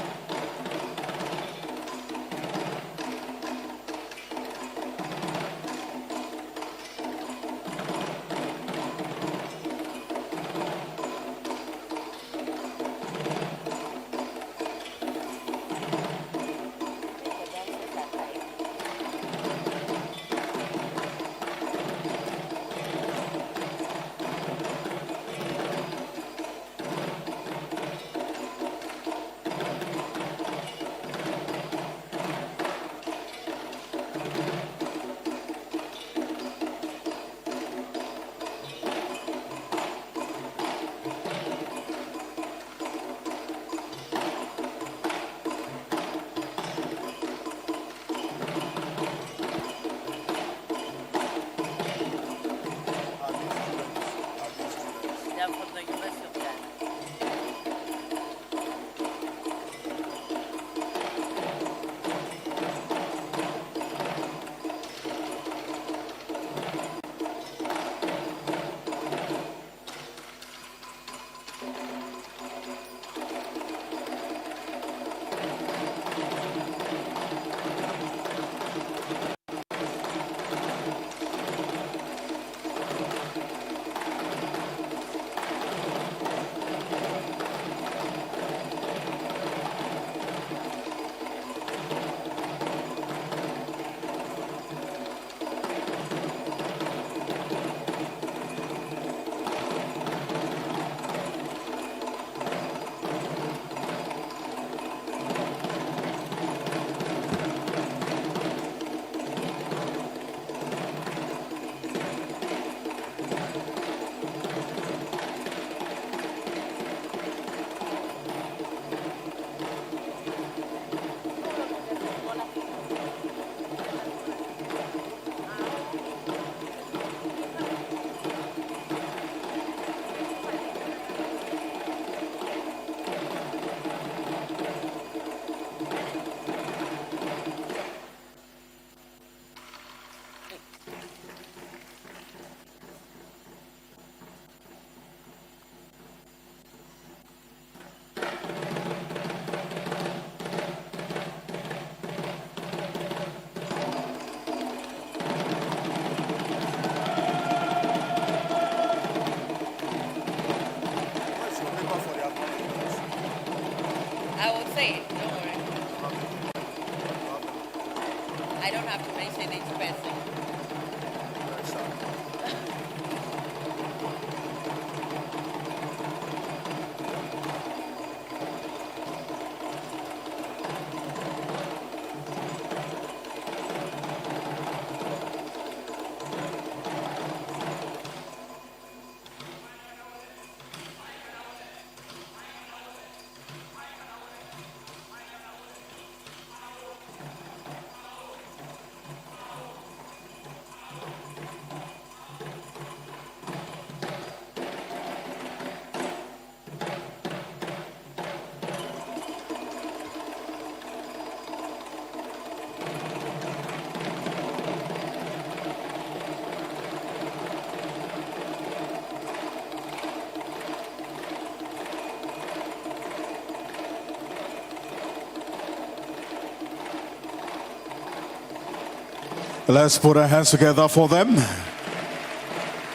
Let's put our hands together for them.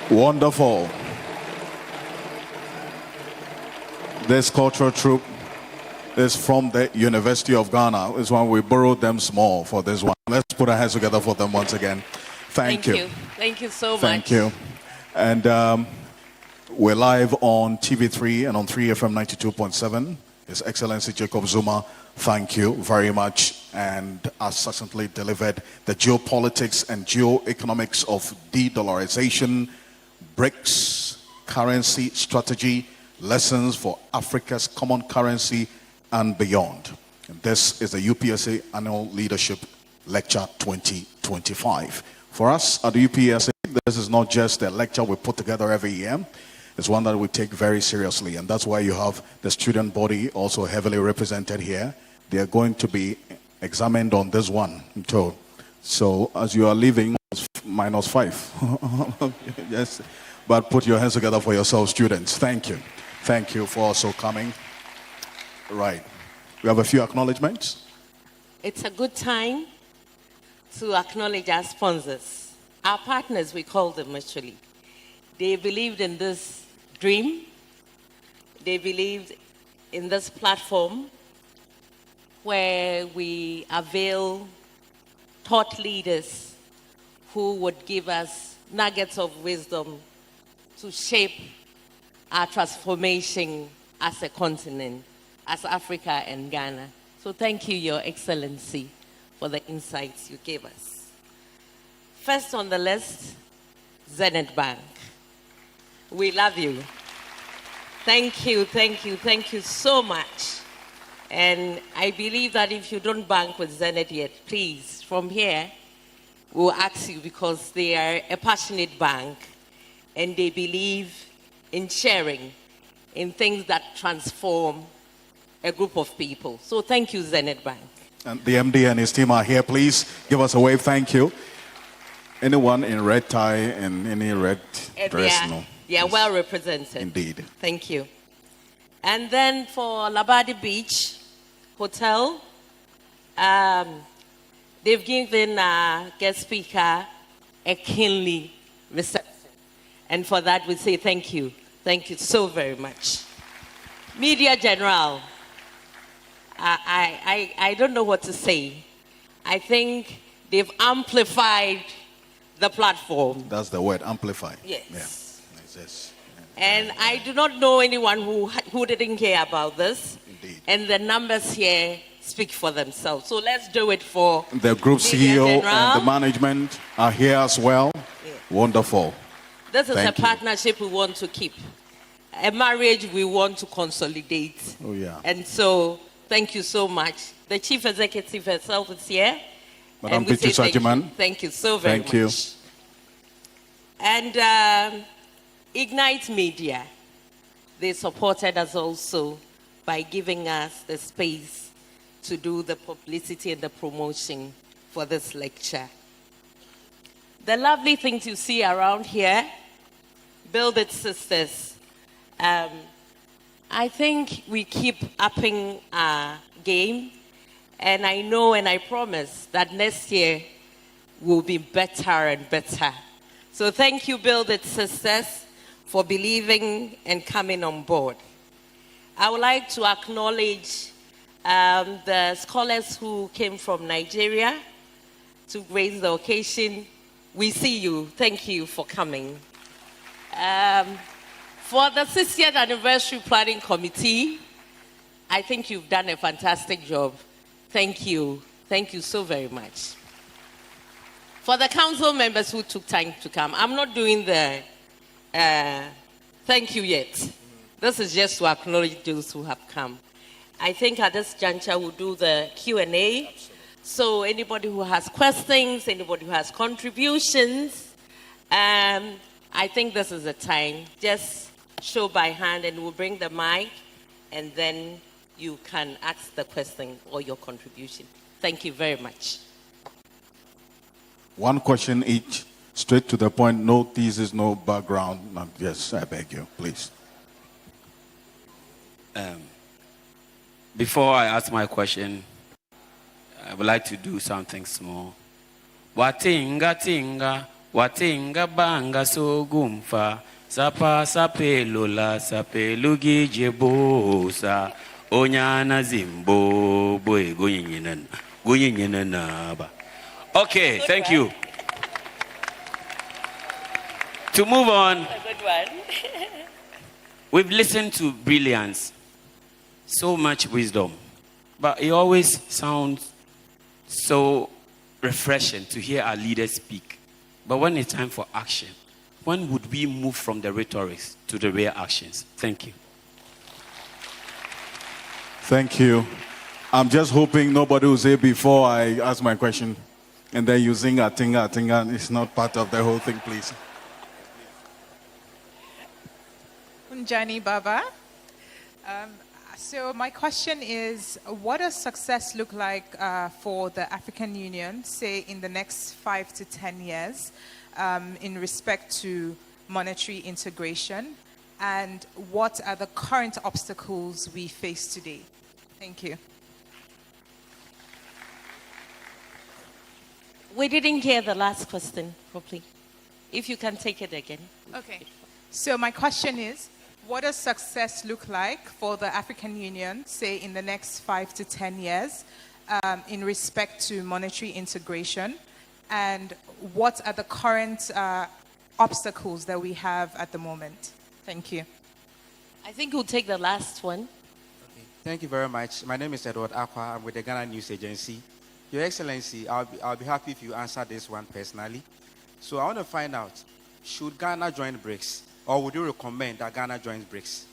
Wonderful. This cultural troupe is from the University of Ghana. This one, we borrowed them small for this one. Let's put our hands together for them once again. Thank you. Thank you so much. Thank you. And we're live on TV3 and on 3FM 92.7. His Excellency Jacob Zuma, thank you very much. And has successfully delivered the geopolitics and geoeconomics of de-dollarization, BRICS, currency strategy, lessons for Africa's common currency and beyond. And this is the UPSA Annual Leadership Lecture 2025. For us at the UPSA, this is not just a lecture we put together every year. It's one that we take very seriously, and that's why you have the student body also heavily represented here. They are going to be examined on this one. So as you are leaving, -5. Yes, but put your hands together for yourselves, students. Thank you. Thank you for also coming. Right. We have a few acknowledgements. It's a good time to acknowledge our sponsors, our partners, we call them actually. They believed in this dream. They believed in this platform where we avail thought leaders who would give us nuggets of wisdom to shape our transformation as a continent, as Africa and Ghana. So thank you, Your Excellency, for the insights you gave us. First on the list, Zenith Bank. We love you. Thank you, thank you, thank you so much. And I believe that if you don't bank with Zenith yet, please, from here, we'll ask you because they are a passionate bank and they believe in sharing, in things that transform a group of people. So thank you, Zenith Bank. And the MD and his team are here. Please give us a wave. Thank you. Anyone in red tie and any red dress? No. Yeah, well represented. Indeed. Thank you. And then for Labadi Beach Hotel, they've given guest speaker a keenly reception. And for that, we say thank you. Thank you so very much. Media General, I don't know what to say. I think they've amplified the platform. That's the word, amplify. Yes. Yeah. Yes. And I do not know anyone who didn't care about this. Indeed. And the numbers here speak for themselves. So let's do it for the group CEO General. and the management are here as well. Yeah. Wonderful. This is Thank a partnership we want to keep. A marriage we want to consolidate. Oh, yeah. And so, thank you so much. The chief executive herself is here. Madam And we say Pichu thank you so very much. Thank you. And Ignite Media, they supported us also by giving us the space to do the publicity and the promotion for this lecture. The lovely things you see around here, Build It Sisters. I think we keep upping our game, and I know and I promise that next year will be better and better. So thank you, Build It Sisters, for believing and coming on board. I would like to acknowledge the scholars who came from Nigeria to grace the occasion. We see you. Thank you for coming. For the 60th Anniversary Planning Committee, I think you've done a fantastic job. Thank you. Thank you so very much. For the council members who took time to come, I'm not doing the thank you yet. This is just to acknowledge those who have come. I think at this juncture we'll do the Q&A. Absolutely. So anybody who has questions, anybody who has contributions, I think this is the time. Just show by hand and we'll bring the mic and then you can ask the question or your contribution. Thank you very much. One question each, straight to the point, no thesis, no background. No, yes, I beg you, please. Before I ask my question, I would like to do something small. Watinga tinga, watinga banga sogumfa. Sapa sapelula sapelugi jebosa. Onyana zimbo boy goyinyenana ba. Okay, thank you. To move on, A good one. we've listened to brilliance, so much wisdom, but it always sounds so refreshing to hear our leaders speak. But when it's time for action, when would we move from the rhetorics to the real actions? Thank you. Thank you. I'm just hoping nobody will say before I ask my question, and then you sing Atinga. It's not part of the whole thing, please. Unjani Baba. So my question is, what does success look like for the African Union, say in the next 5 to 10 years, in respect to monetary integration? And what are the current obstacles we face today? Thank you. We didn't hear the last question properly. If you can take it again. Okay. So my question is, what does success look like for the African Union, say in the next 5 to 10 years, in respect to monetary integration? And what are the current obstacles that we have at the moment? Thank you. I think we'll take the last one. Okay. Thank you very much. My name is Edward Aqua. I'm with the Ghana News Agency. Your Excellency, I'll be happy if you answer this one personally. So I want to find out, should Ghana join BRICS? Or would you recommend that Ghana joins BRICS?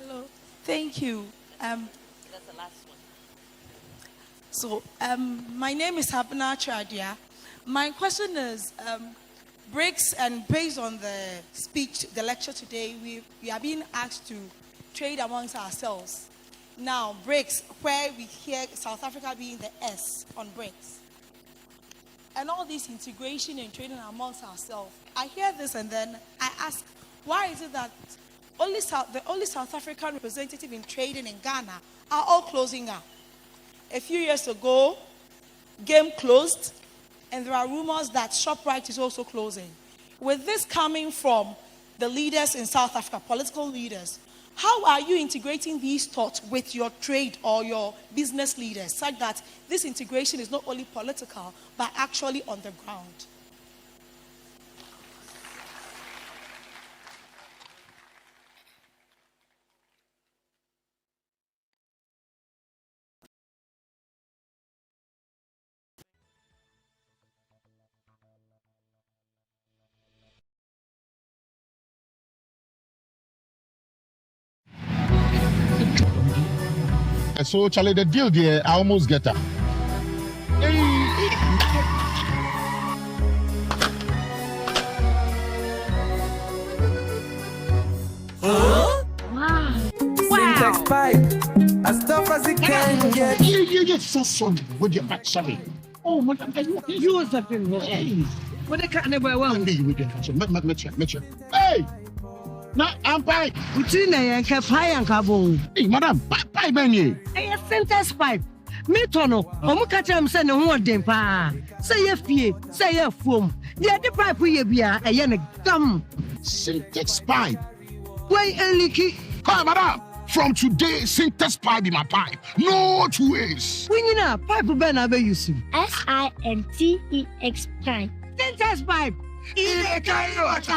Hello, thank you. That's the last one. So, my name is Habna Chadia. My question is, BRICS, and based on the speech, the lecture today, we are being asked to trade amongst ourselves. Now, BRICS, where we hear South Africa being the S on BRICS, and all this integration and trading amongst ourselves, I hear this and then I ask, why is it that the only South African representative in trading in Ghana are all closing up? A few years ago, Game closed, and there are rumors that ShopRite is also closing. With this coming from the leaders in South Africa, political leaders, how are you integrating these thoughts with your trade or your business leaders such that this integration is not only political, but actually on the ground? So, Charlie, the deal there, I almost get her. Wow. Syntax pipe, as tough as it can get. You get so sorry with your back, sorry. Oh, what you was that thing? What the cat never won. Hey! Na ampai. Utina yanka fire and carbon. Hey, madam, pipe benny. Hey, Syntax pipe. Me tono, Omukacham send a one dem pa. Say a fee, say a foam. The other pipe we be a yannick gum. Syntax pipe. Why a leaky? Come, madam. From today, Syntax pipe in my pipe. No 2 ways. When you know, pipe ben abe yusu. SINTEX pipe. Syntax pipe.